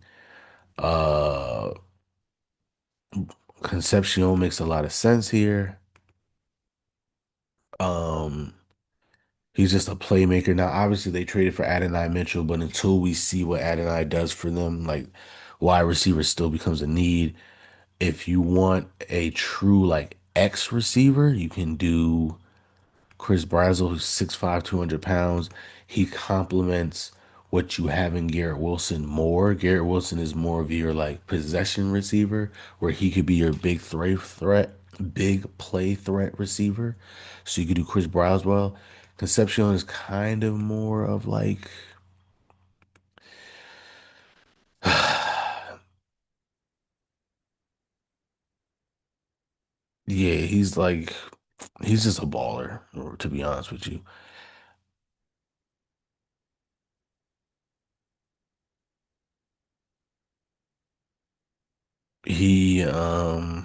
Uh, Concepcion makes a lot of sense here. Um, He's just a playmaker. Now, obviously, they traded for Adonai Mitchell, but until we see what Adonai does for them, like wide receiver still becomes a need. If you want a true like X receiver, you can do Chris Brazel, who's 6'5", 200 pounds. He complements what you have in Garrett Wilson more. Garrett Wilson is more of your like possession receiver, where he could be your big threat. big play threat receiver. So you could do Chris Braswell. Concepcion is kind of more of like, yeah, he's just a baller, to be honest with you. He, yeah,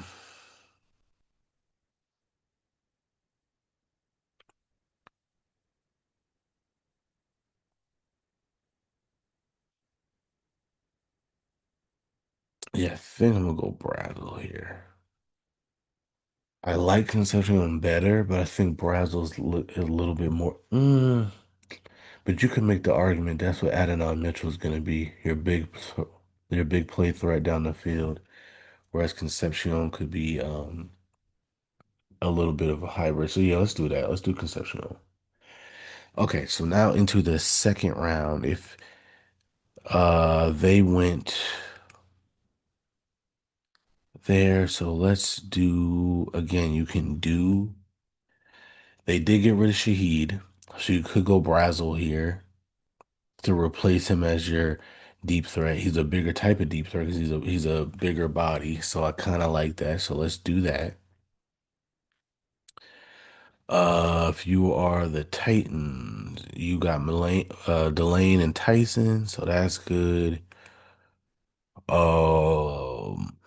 I think I'm gonna go Bradley here. I like Concepcion better, but I think Brazil's a little bit more. But you can make the argument that's what Adonai Mitchell's gonna be, your big play threat down the field, whereas Concepcion could be a little bit of a hybrid. So yeah, let's do that. Let's do Concepcion. Okay, so now into the second round. If they went there, so let's do again. You can do. They did get rid of Shaheed, so you could go Brazel here to replace him as your deep threat. He's a bigger type of deep threat because he's a bigger body. So I kind of like that. So let's do that. If you are the Titans, you got Delane and Tyson, so that's good. Um,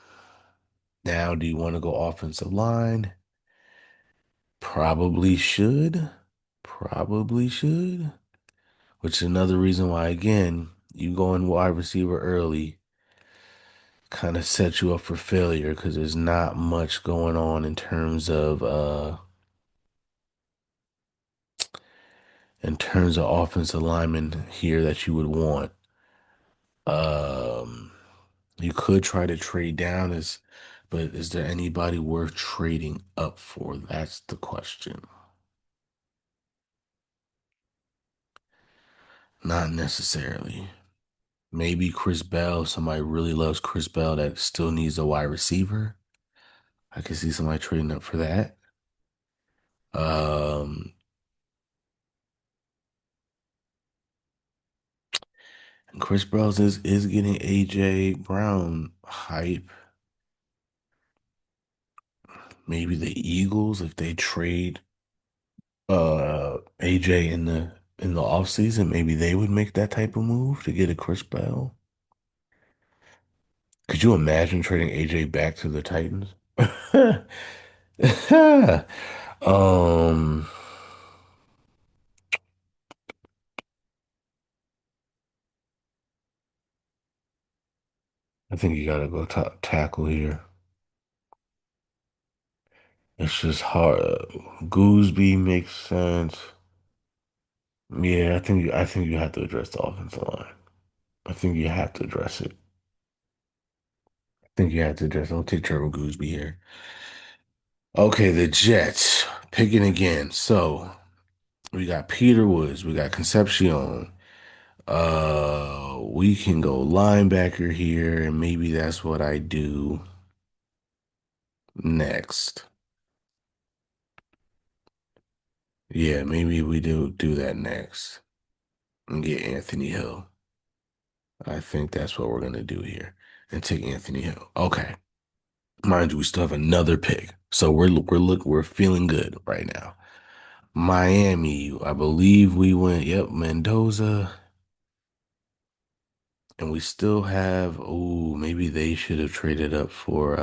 Now do you want to go offensive line? Probably should. Probably should. Which is another reason why, again, you going wide receiver early kind of sets you up for failure because there's not much going on in terms of offensive linemen here that you would want. Um you could try to trade down but is there anybody worth trading up for? That's the question. Not necessarily. Maybe Chris Bell, somebody really loves Chris Bell that still needs a wide receiver. I could see somebody trading up for that. Um, and Chris Bell is getting AJ Brown hype. Maybe the Eagles, if they trade AJ in the offseason, maybe they would make that type of move to get a Chris Bell. Could you imagine trading AJ back to the Titans? Um, I think you gotta go top tackle here. It's just hard. Gooseby makes sense. Yeah, I think you have to address the offensive line. I think you have to address it. I think you have to address. Don't take Trevor Gooseby here. Okay, the Jets picking again. So we got Peter Woods, we got Concepcion. We can go linebacker here, and maybe that's what I do next. Yeah, maybe we do that next and get Anthony Hill. I think that's what we're gonna do here and take Anthony Hill. Okay. Mind you, we still have another pick. So we're feeling good right now. Miami, I believe we went, yep, Mendoza. And we still have, oh, maybe they should have traded up for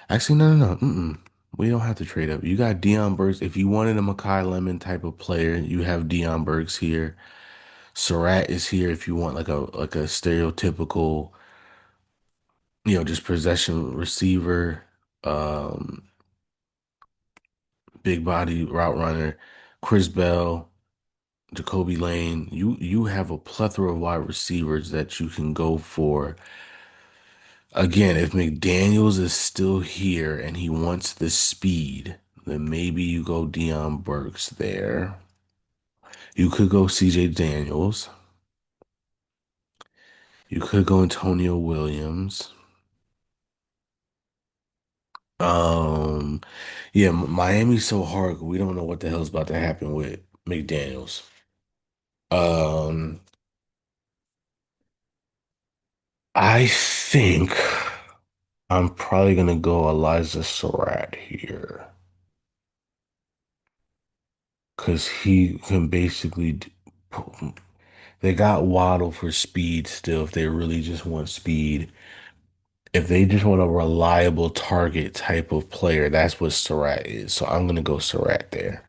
actually no. We don't have to trade up. You got Dion Burks. If you wanted a Makai Lemon type of player, you have Dion Burks here. Surratt is here if you want like a stereotypical, just possession receiver, um, big body route runner. Chris Bell, Jacoby Lane. You have a plethora of wide receivers that you can go for. Again, if McDaniels is still here and he wants the speed, then maybe you go Dion Burks there. You could go CJ Daniels. You could go Antonio Williams. Um, yeah, Miami's so hard. We don't know what the hell's about to happen with McDaniels. Um, I think I'm probably gonna go Elijah Surratt here because he can basically. They got Waddle for speed still. If they really just want speed, if they just want a reliable target type of player, that's what Surratt is. So I'm gonna go Surratt there.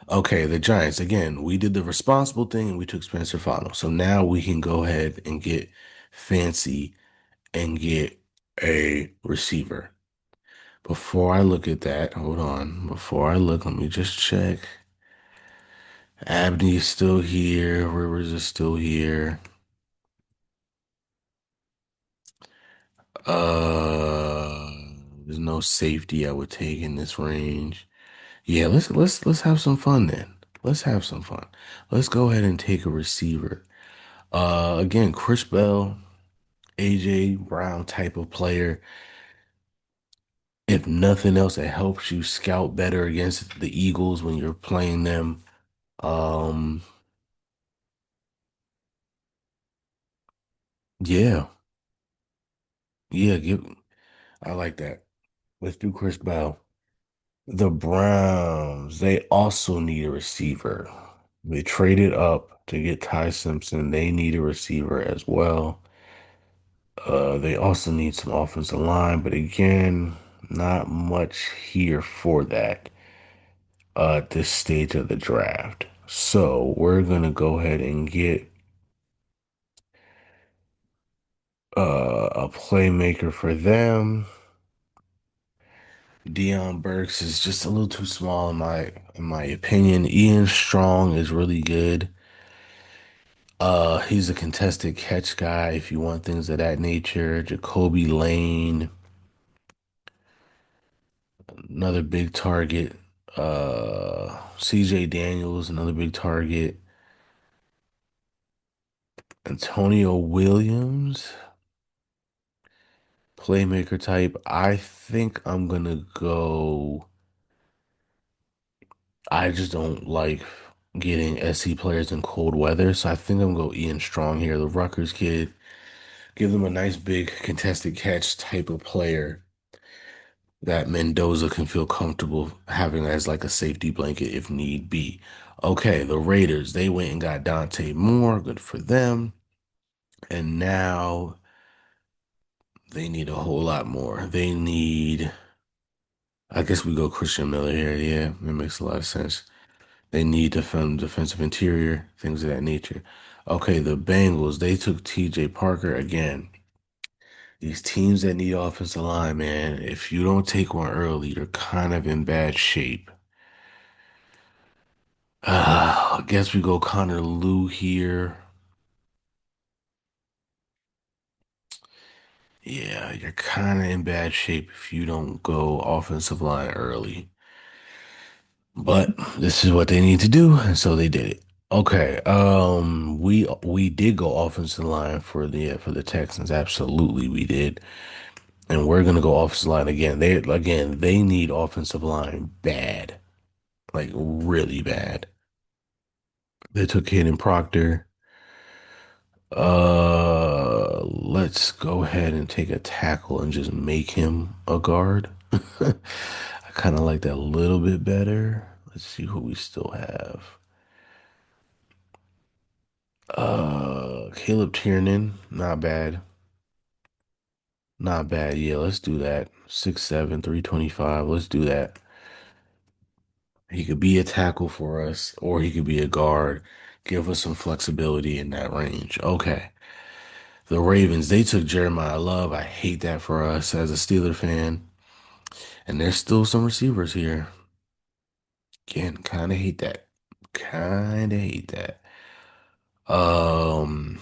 Okay, the Giants again. We did the responsible thing and we took Spencer Fano. So now we can go ahead and get fancy and get a receiver. Before I look at that, hold on. Before I look, let me just check. Abney is still here. Rivers is still here. Uh, there's no safety I would take in this range. Yeah, let's have some fun then. Let's have some fun. Let's go ahead and take a receiver. Again, Chris Bell, AJ Brown type of player. If nothing else, it helps you scout better against the Eagles when you're playing them. Um, yeah, yeah, I like that. Let's do Chris Bell. The Browns, they also need a receiver. They traded up to get Ty Simpson. They need a receiver as well. They also need some offensive line, but again, not much here for that at this stage of the draft. So we're gonna go ahead and get a playmaker for them. Dion Burks is just a little too small in my opinion. Ian Strong is really good. He's a contested catch guy if you want things of that nature. Jacoby Lane, another big target. CJ Daniels, another big target. Antonio Williams, playmaker type. I think I'm gonna go. I just don't like getting SC players in cold weather, so I think I'm gonna go Ian Strong here, the Rutgers kid. Give them a nice big contested catch type of player that Mendoza can feel comfortable having as like a safety blanket if need be. Okay, the Raiders, they went and got Dante Moore, good for them. And now they need a whole lot more. They need, I guess we go Christian Miller here. Yeah, that makes a lot of sense. They need defensive interior, things of that nature. Okay, the Bengals, they took TJ Parker again. These teams that need offensive line, man, if you don't take one early, you're kind of in bad shape. I guess we go Connor Lou here. Yeah, you're kind of in bad shape if you don't go offensive line early. But this is what they need to do, and so they did it. Okay, we did go offensive line for the Texans. Absolutely, we did, and we're gonna go offensive line again. They need offensive line bad, like really bad. They took Hayden Proctor. Let's go ahead and take a tackle and just make him a guard. I kind of like that a little bit better. Let's see who we still have. Caleb Tiernan, not bad. Not bad. Yeah, let's do that. 6'7", 325. Let's do that. He could be a tackle for us, or he could be a guard. Give us some flexibility in that range. Okay. The Ravens, they took Jeremiah Love. I hate that for us as a Steeler fan. And there's still some receivers here. Again, kind of hate that. Kind of hate that. Um,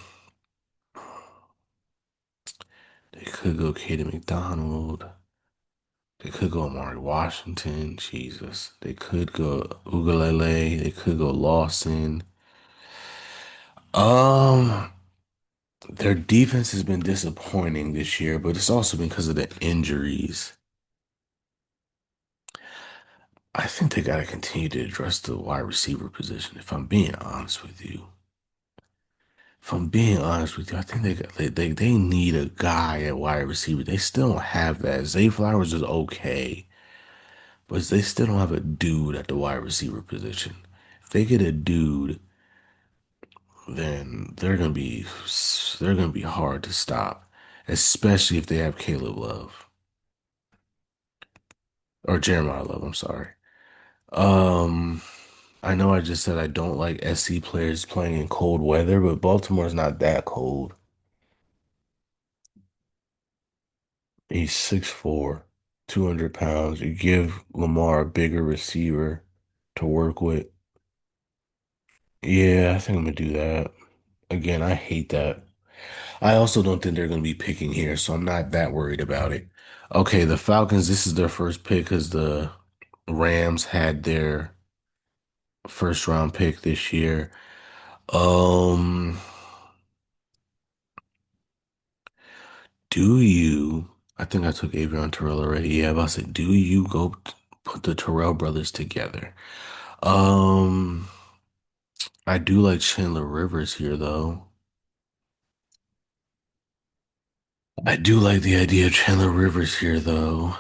they could go Kaden McDonald. They could go Amari Washington. Jesus. They could go Ugalele. They could go Lawson. Um, their defense has been disappointing this year, but it's also because of the injuries. I think they got to continue to address the wide receiver position. If I'm being honest with you, I think they need a guy at wide receiver. They still don't have that. Zay Flowers is okay, but they still don't have a dude at the wide receiver position. If they get a dude, then they're gonna be hard to stop, especially if they have Caleb Love or Jeremiah Love. I'm sorry. Um, I know I just said I don't like SC players playing in cold weather, but Baltimore's not that cold. He's 6'4", 200 pounds. You give Lamar a bigger receiver to work with. Yeah, I think I'm gonna do that. Again, I hate that. I also don't think they're gonna be picking here, so I'm not that worried about it. Okay, the Falcons, this is their first pick because the Rams had their first round pick this year. Um, do you? I think I took Avion Terrell already. Yeah, but I said, do you go put the Terrell brothers together? Um, I do like Chandler Rivers here, though. I do like the idea of Chandler Rivers here, though.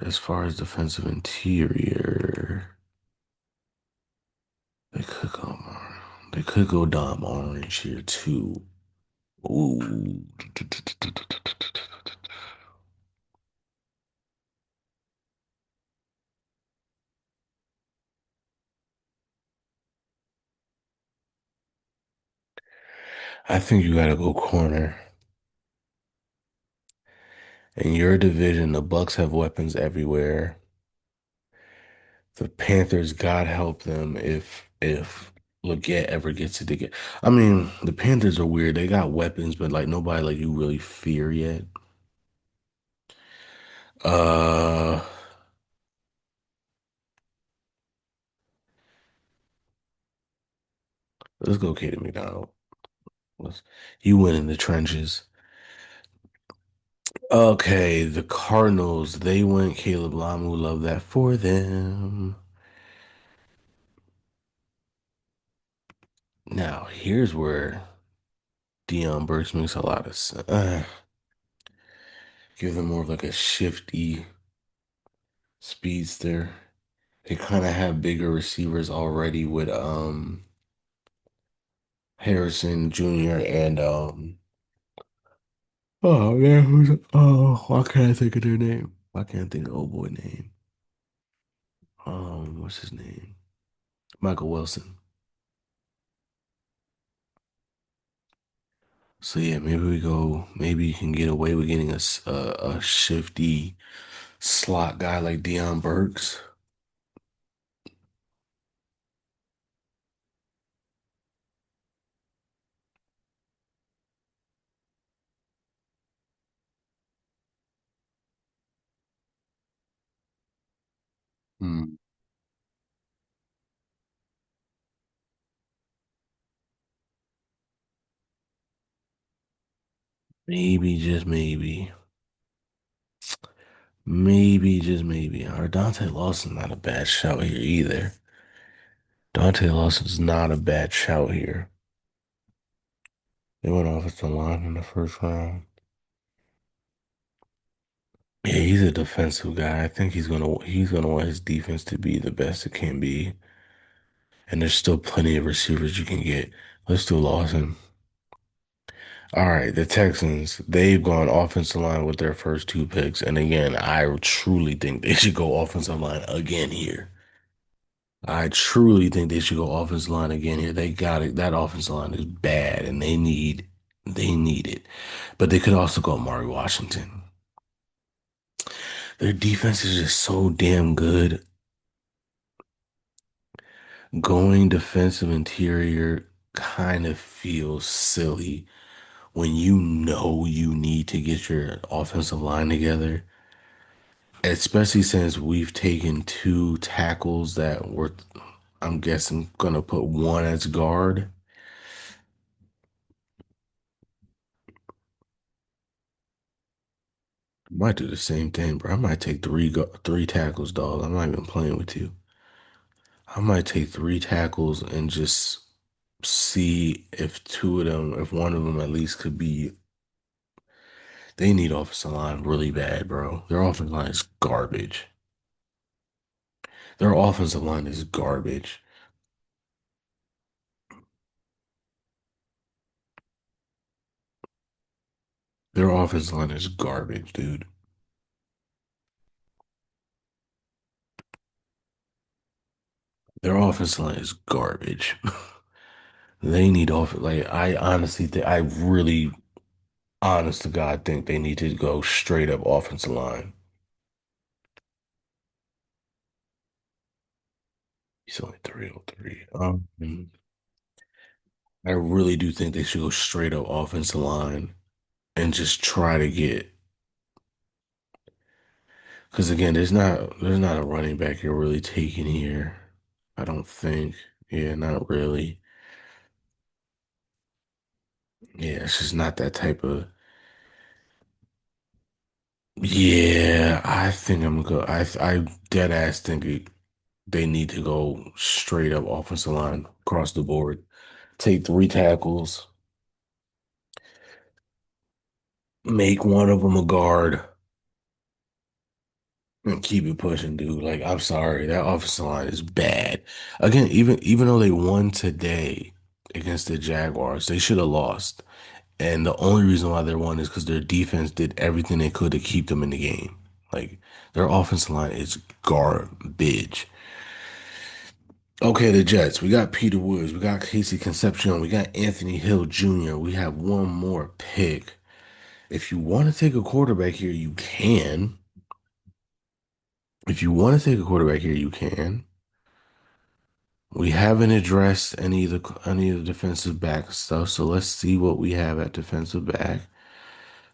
As far as defensive interior, they could go more. They could go Dom Orange here too. Ooh. I think you gotta go corner. In your division, the Bucks have weapons everywhere. The Panthers, God help them if Leggett ever gets it together. I mean, the Panthers are weird. They got weapons, but like nobody like you really fear yet. Uh, let's go, Katie McDonald. Let's, you win in the trenches. Okay, the Cardinals, they went Caleb Lamu. Love that for them. Now, here's where Dion Burks makes a lot of sense. Give them more of like a shifty speedster. They kind of have bigger receivers already with Harrison Jr. and oh man, why can't I think of their name? Why can't I think of old boy name? What's his name? Michael Wilson. So yeah, maybe you can get away with getting a shifty slot guy like Dion Burks. Hmm. Maybe, just maybe. Maybe, just maybe. Or Dante Lawson's not a bad shout here either. Dante Lawson's not a bad shout here. They went offensive line in the first round. Yeah, he's a defensive guy. I think he's gonna want his defense to be the best it can be. And there's still plenty of receivers you can get. Let's do Lawson. All right, the Texans, they've gone offensive line with their first two picks. And again, I truly think they should go offensive line again here. I truly think they should go offensive line again here. They got it. That offensive line is bad and they need it. But they could also go Mari Washington. Their defense is just so damn good. Going defensive interior kind of feels silly when you know you need to get your offensive line together, especially since we've taken two tackles that were, I'm guessing, gonna put one as guard. Might do the same thing, bro. I might take three tackles, dog. I'm not even playing with you. I might take three tackles and just see if two of them, if one of them at least could be. They need offensive line really bad, bro. Their offensive line is garbage. Their offensive line is garbage. Their offensive line is garbage, dude. Their offensive line is garbage. They need like I honestly think I really honest to God think they need to go straight up offensive line. He's only 303. I really do think they should go straight up offensive line and just try to get because again, there's not a running back you're really taking here. I don't think. Yeah, not really. Yeah, it's just not that type of. Yeah, I think I'm gonna go. I dead ass think they need to go straight up offensive line across the board. Take three tackles, make one of them a guard, and keep it pushing, dude. Like, I'm sorry, that offensive line is bad. Again, even though they won today against the Jaguars, they should have lost. And the only reason why they won is because their defense did everything they could to keep them in the game. Like, their offensive line is garbage. Okay, the Jets. We got Peter Woods. We got Casey Concepcion. We got Anthony Hill Jr. We have one more pick. If you want to take a quarterback here, you can. If you want to take a quarterback here, you can. We haven't addressed any of the defensive back stuff, so let's see what we have at defensive back.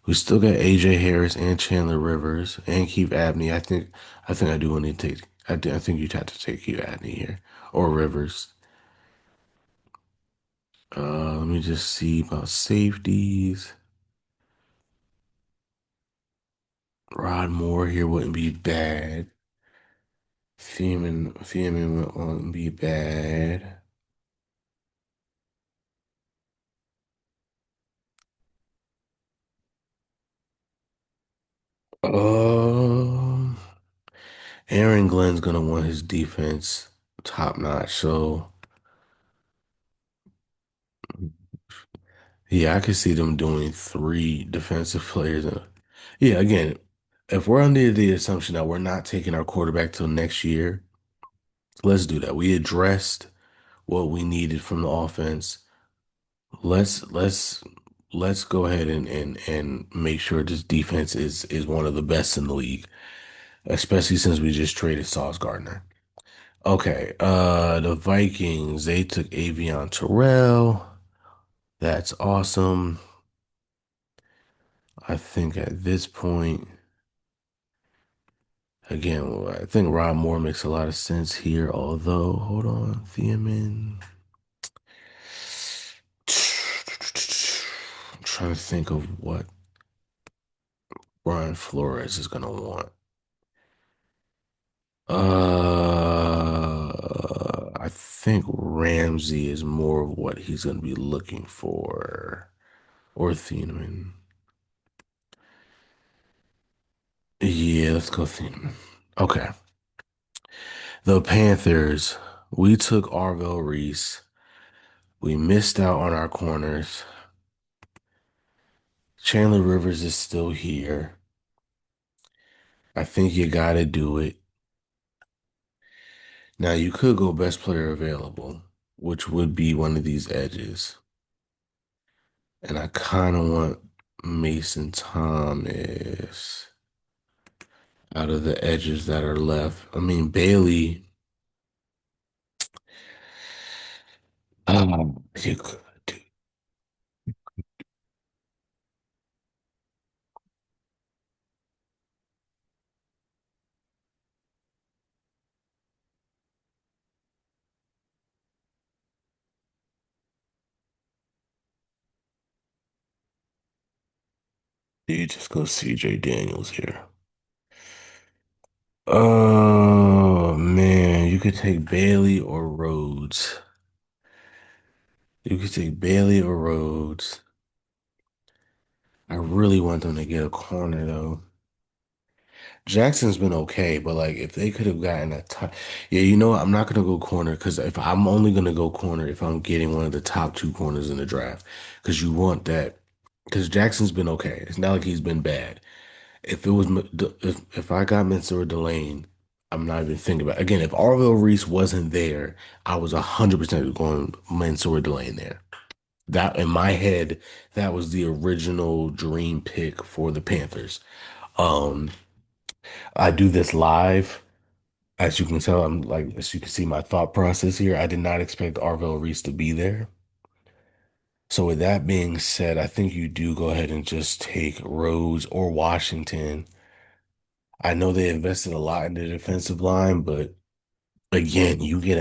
We still got AJ Harris and Chandler Rivers and Keith Abney. I think I do want to take I think you'd have to take Keith Abney here or Rivers. Let me just see about safeties. Rod Moore here wouldn't be bad. Feeman wouldn't be bad. Um, Aaron Glenn's gonna want his defense top notch. So yeah, I could see them doing three defensive players. Yeah, again, if we're under the assumption that we're not taking our quarterback till next year, let's do that. We addressed what we needed from the offense. Let's let's let's go ahead and make sure this defense is one of the best in the league, especially since we just traded Sauce Gardner. Okay, the Vikings, they took Avion Terrell. That's awesome. I think at this point, again, I think Rob Moore makes a lot of sense here, although, hold on, Thiemann. I'm trying to think of what Brian Flores is gonna want. I think Ramsey is more of what he's gonna be looking for. Or Thiemann. Yeah, let's go Thiemann. Okay. The Panthers. We took Arvell Reese. We missed out on our corners. Chandler Rivers is still here. I think you gotta do it. Now you could go best player available, which would be one of these edges. And I kind of want Mason Thomas out of the edges that are left. I mean, Bailey, you could do. You just go CJ Daniels here. Oh man, you could take Bailey or Rhodes. You could take Bailey or Rhodes. I really want them to get a corner though. Jackson's been okay, but like if they could have gotten a top, yeah, you know what? I'm not gonna go corner because if I'm only gonna go corner if I'm getting one of the top two corners in the draft, because you want that. Because Jackson's been okay. It's not like he's been bad. If it was if I got Mansour Delane, I'm not even thinking about it. Again, if Arville Reese wasn't there, I was 100% going Mansour Delane there. That in my head, that was the original dream pick for the Panthers. Um, I do this live. As you can tell, I'm like, as you can see my thought process here. I did not expect Arville Reese to be there. So with that being said, I think you do go ahead and just take Rhodes or Washington. I know they invested a lot in the defensive line, but again, you get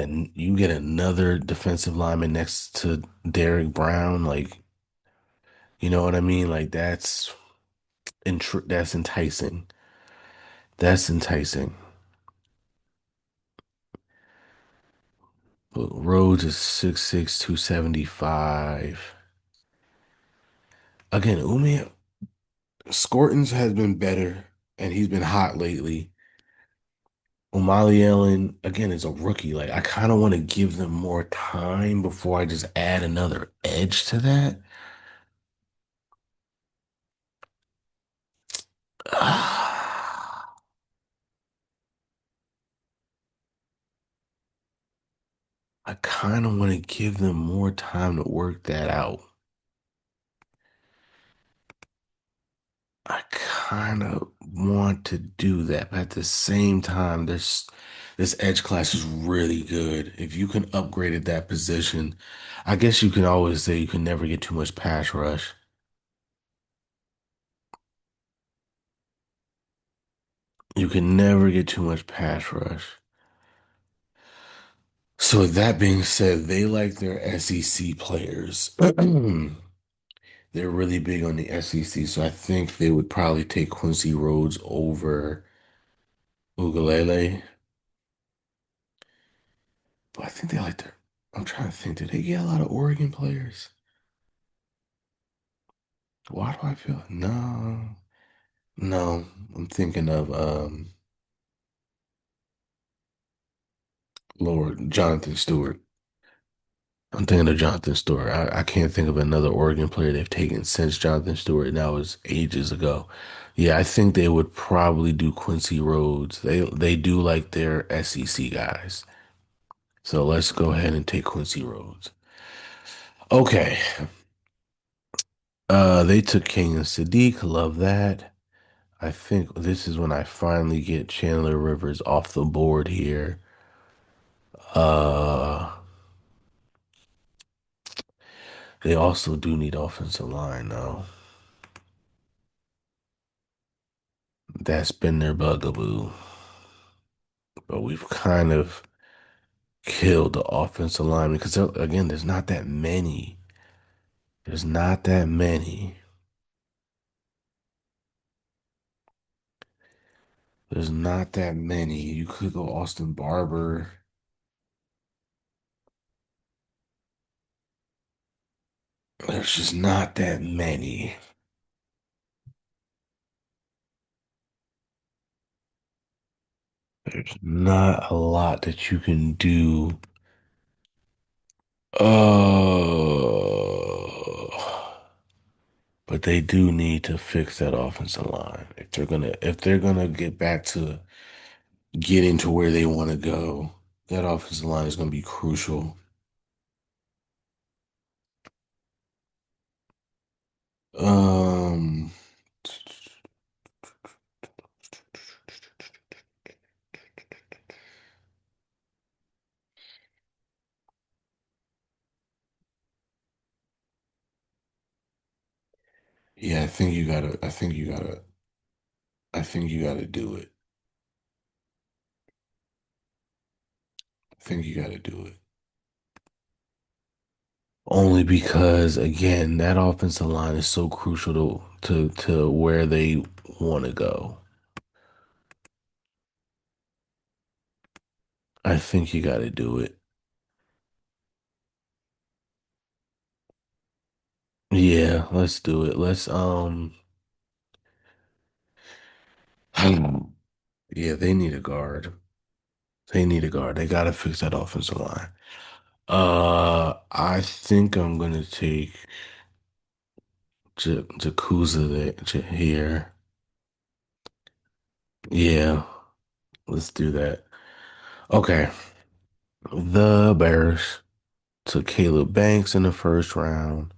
another defensive lineman next to Derek Brown, like you know what I mean? Like that's enticing. That's enticing. But Rhodes is 6'6", 275. Again, Umi Scortons has been better, and he's been hot lately. O'Malley Allen, again, is a rookie. Like, I kind of want to give them more time before I just add another edge to that. I kind of want to give them more time to work that out. I kind of want to do that, but at the same time, this edge class is really good. If you can upgrade at that position, I guess you can always say you can never get too much pass rush. You can never get too much pass rush. So with that being said, they like their SEC players. They're really big on the SEC, so I think they would probably take Quincy Rhodes over Ugalele. But I think they like their. I'm trying to think. Did they get a lot of Oregon players? Why do I feel no, no? I'm thinking of Lord Jonathan Stewart. I'm thinking of Jonathan Stewart. I can't think of another Oregon player they've taken since Jonathan Stewart, and that was ages ago. Yeah, I think they would probably do Quincy Rhodes. They do like their SEC guys. So let's go ahead and take Quincy Rhodes. Okay. They took King and Sadiq. Love that. I think this is when I finally get Chandler Rivers off the board here. Uh, they also do need offensive line though. That's been their bugaboo. But we've kind of killed the offensive line because again, there's not that many. There's not that many. There's not that many. You could go Austin Barber. There's just not that many. There's not a lot that you can do. Oh, but they do need to fix that offensive line if they're gonna get back to getting to where they want to go. That offensive line is gonna be crucial. Um, yeah, I think you gotta do it. I think you gotta do it. Only because, again, that offensive line is so crucial to where they want to go. I think you got to do it. Yeah, let's do it. Yeah, they need a guard. They need a guard. They gotta fix that offensive line. I think I'm gonna take Jakuza here. Yeah, let's do that. Okay, the Bears took Caleb Banks in the first round.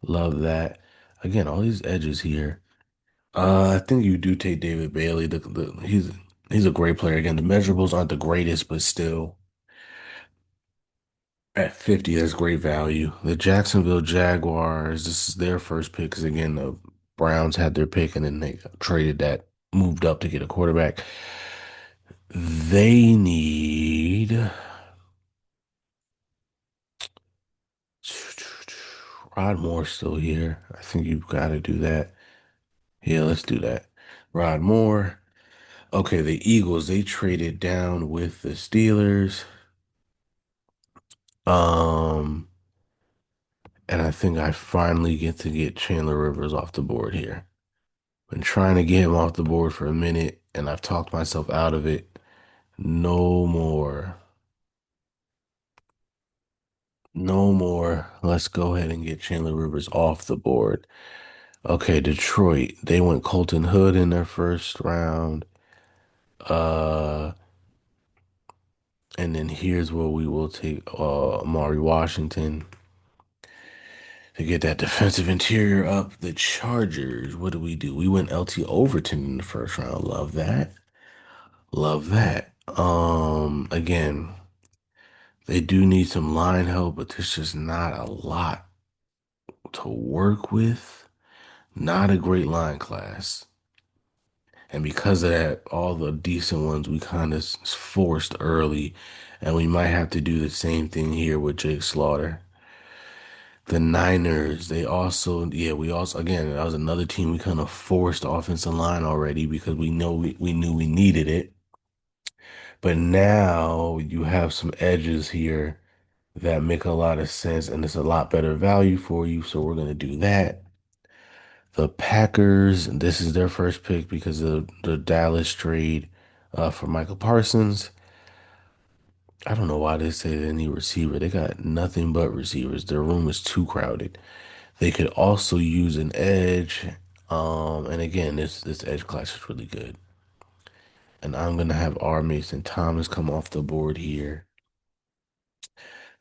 Love that. Again, all these edges here. I think you do take David Bailey. He's a great player. Again, the measurables aren't the greatest, but still at 50, that's great value. The Jacksonville Jaguars, this is their first pick because again, the Browns had their pick and then they traded that, moved up to get a quarterback. They need Rod Moore still here. I think you've got to do that. Yeah, let's do that. Rod Moore. Okay, the Eagles, they traded down with the Steelers. Um, and I think I finally get to get Chandler Rivers off the board here. Been trying to get him off the board for a minute, and I've talked myself out of it. No more. No more. Let's go ahead and get Chandler Rivers off the board. Okay, Detroit. They went Colton Hood in their first round. Uh, and then here's where we will take Amari Washington to get that defensive interior up. The Chargers. What do? We went LT Overton in the first round. Love that. Love that. Again, they do need some line help, but there's just not a lot to work with. Not a great line class. And because of that, all the decent ones we kind of forced early. And we might have to do the same thing here with Jake Slaughter. The Niners, they also, yeah, we also, again, that was another team we kind of forced offensive line already because we knew we needed it. But now you have some edges here that make a lot of sense and it's a lot better value for you. So we're going to do that. The Packers, and this is their first pick because of the Dallas trade for Michael Parsons. I don't know why they say they need receiver. They got nothing but receivers. Their room is too crowded. They could also use an edge. And again, this edge class is really good. And I'm gonna have R. Mason Thomas come off the board here.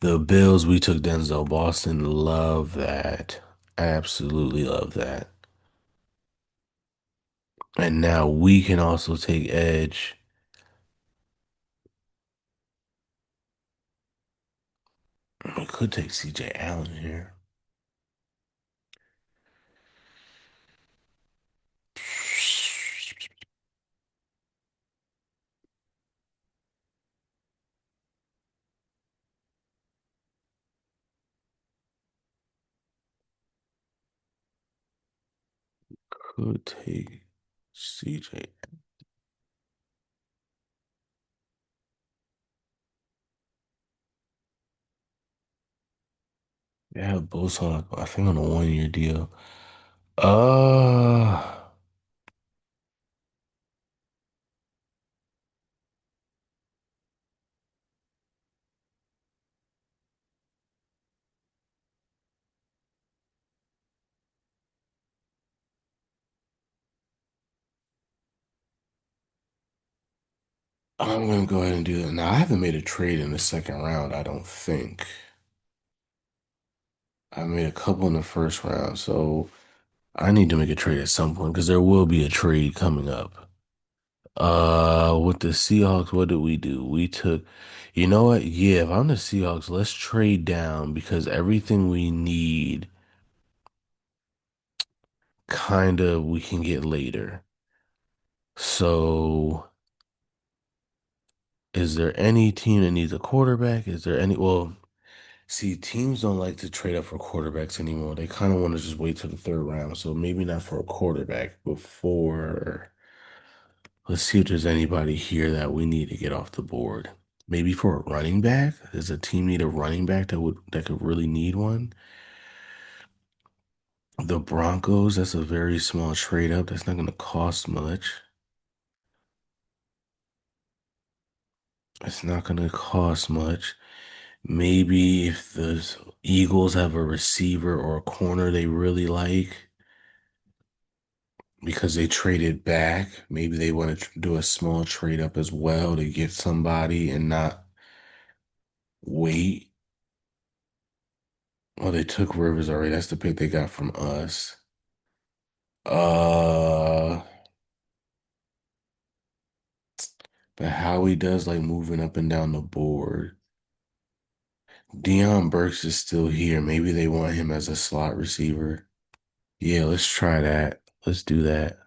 The Bills, we took Denzel Boston. Love that. Absolutely love that. And now we can also take edge. We could take CJ Allen here. Could take CJ. Yeah, both on I think on a 1 year deal. Uh, I'm gonna go ahead and do that. Now I haven't made a trade in the second round, I don't think. I made a couple in the first round, so I need to make a trade at some point because there will be a trade coming up. With the Seahawks, what did we do? We took, you know what? Yeah, if I'm the Seahawks, let's trade down because everything we need kind of we can get later. So, is there any team that needs a quarterback? Is there any? Well, See, teams don't like to trade up for quarterbacks anymore. They kind of want to just wait till the third round. So maybe not for a quarterback, but for let's see if there's anybody here that we need to get off the board. Maybe for a running back? Does a team need a running back that could really need one? The Broncos, that's a very small trade up. That's not going to cost much. It's not going to cost much. Maybe if the Eagles have a receiver or a corner they really like because they traded back, maybe they want to do a small trade up as well to get somebody and not wait. Well, they took Rivers already. That's the pick they got from us. Uh, but Howie does like moving up and down the board. Deion Burks is still here. Maybe they want him as a slot receiver. Yeah, let's try that. Let's do that.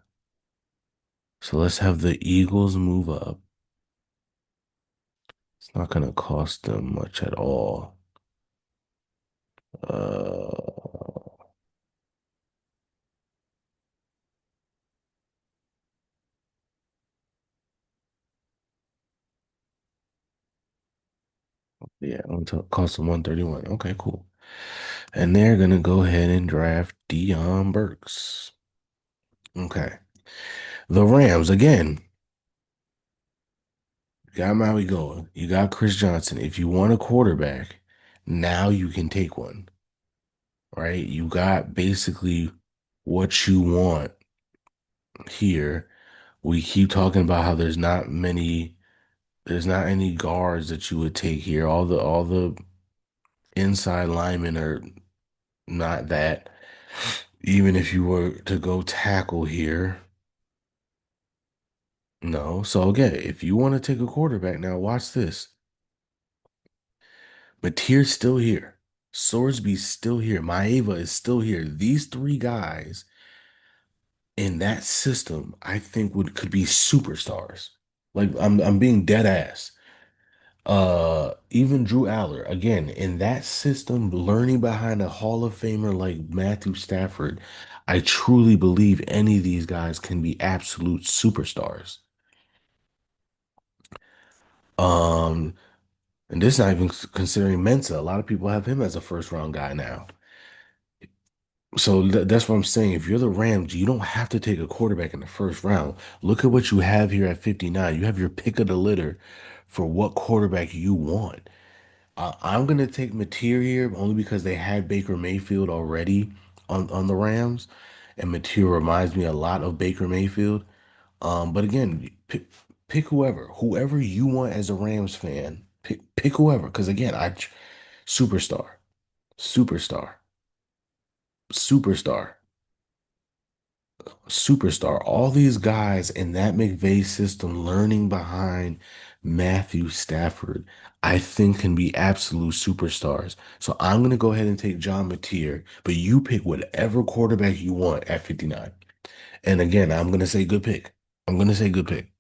So let's have the Eagles move up. It's not going to cost them much at all. Uh, yeah, until cost them 131. Okay, cool. And they're going to go ahead and draft Deion Burks. Okay. The Rams, again, got Maui going. You got Chris Johnson. If you want a quarterback, now you can take one, right? You got basically what you want here. We keep talking about how there's not any guards that you would take here. All the inside linemen are not that. Even if you were to go tackle here, no. So again, if you want to take a quarterback now, watch this. Mateer's still here. Sorsby's still here. Maeva is still here. These three guys in that system, I think would could be superstars. Like I'm being dead ass. Even Drew Aller, again, in that system, learning behind a Hall of Famer like Matthew Stafford, I truly believe any of these guys can be absolute superstars. Um, and this is not even considering Mensa. A lot of people have him as a first round guy now. So that's what I'm saying. If you're the Rams, you don't have to take a quarterback in the first round. Look at what you have here at 59. You have your pick of the litter for what quarterback you want. I'm gonna take Mateer here only because they had Baker Mayfield already on the Rams, and Mateer reminds me a lot of Baker Mayfield. But again, pick whoever you want as a Rams fan. Pick whoever, because again, superstar, superstar, superstar, superstar. All these guys in that McVay system, learning behind Matthew Stafford, I think can be absolute superstars. So I'm gonna go ahead and take John Mateer, but you pick whatever quarterback you want at 59. And again, I'm gonna say good pick. I'm gonna say good pick.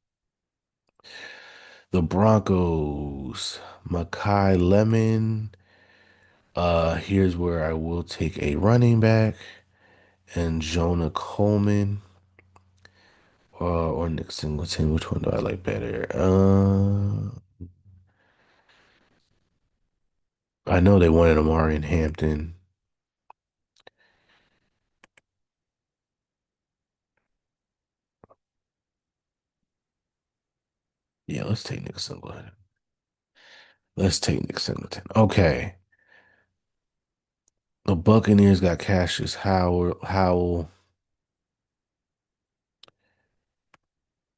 The Broncos, Makai Lemon. Here's where I will take a running back and Jonah Coleman. Or Nick Singleton. Which one do I like better? I know they wanted Amari in Hampton. Yeah, let's take Nick Singleton. Let's take Nick Singleton. Okay. The Buccaneers got Cassius Howell.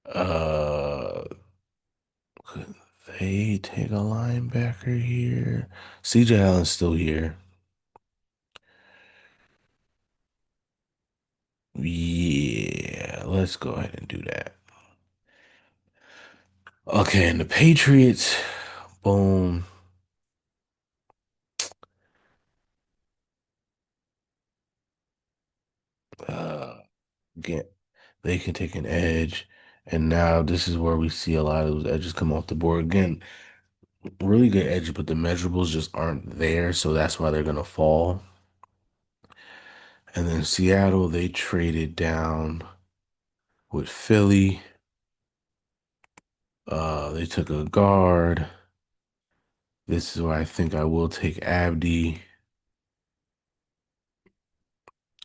Uh, could they take a linebacker here? CJ Allen's still here. Yeah, let's go ahead and do that. Okay, and the Patriots, boom. Uh, Again, they can take an edge. And now this is where we see a lot of those edges come off the board. Again, really good edge, but the measurables just aren't there, so that's why they're gonna fall. And then Seattle, they traded down with Philly. They took a guard. This is where I think I will take Abdi,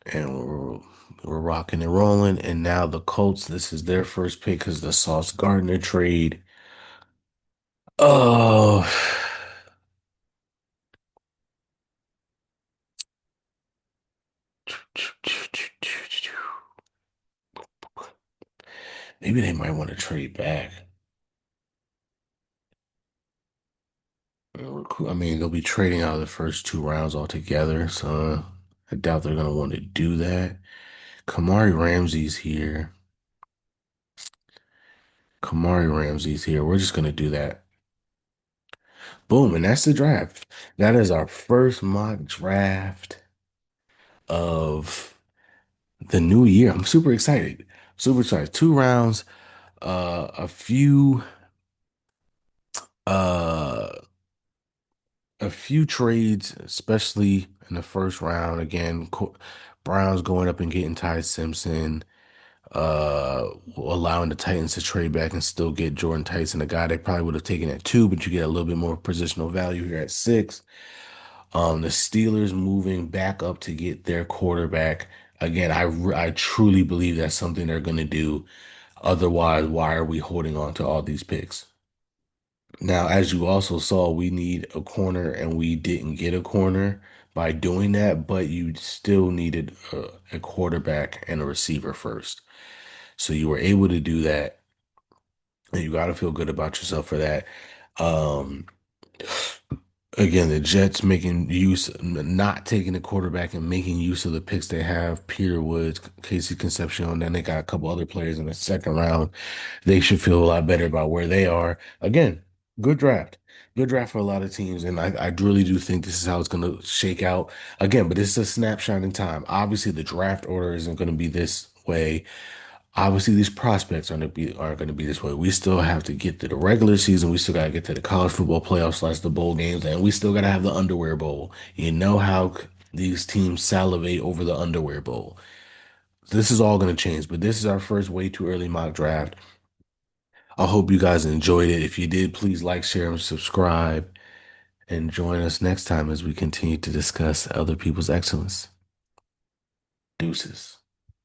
and we're rocking and rolling. And now the Colts, this is their first pick because the Sauce Gardner trade. Oh, maybe they might want to trade back. I mean, they'll be trading out of the first two rounds altogether, so I doubt they're gonna want to do that. Kamari Ramsey's here. Kamari Ramsey's here. We're just gonna do that. Boom, and that's the draft. That is our first mock draft of the new year. I'm super excited. Super excited. Two rounds, a few uh a few trades, especially in the first round. Again, Browns going up and getting Ty Simpson, allowing the Titans to trade back and still get Jordan Tyson, a guy they probably would have taken at two, but you get a little bit more positional value here at six. The Steelers moving back up to get their quarterback. Again, I truly believe that's something they're going to do. Otherwise, why are we holding on to all these picks? Now, as you also saw, we need a corner and we didn't get a corner by doing that, but you still needed a quarterback and a receiver first. So you were able to do that, and you got to feel good about yourself for that. Um, Again, the Jets making use, not taking the quarterback and making use of the picks they have, Peter Woods, Casey Concepcion, and then they got a couple other players in the second round. They should feel a lot better about where they are. Again, good draft. Good draft for a lot of teams, and I really do think this is how it's going to shake out. Again, but it's a snapshot in time. Obviously, the draft order isn't going to be this way. Obviously, these prospects aren't going to be this way. We still have to get to the regular season. We still got to get to the college football playoffs slash the bowl games, and we still got to have the underwear bowl. You know how these teams salivate over the underwear bowl. This is all going to change, but this is our first way too early mock draft. I hope you guys enjoyed it. If you did, please like, share, and subscribe, and join us next time as we continue to discuss other people's excellence. Deuces.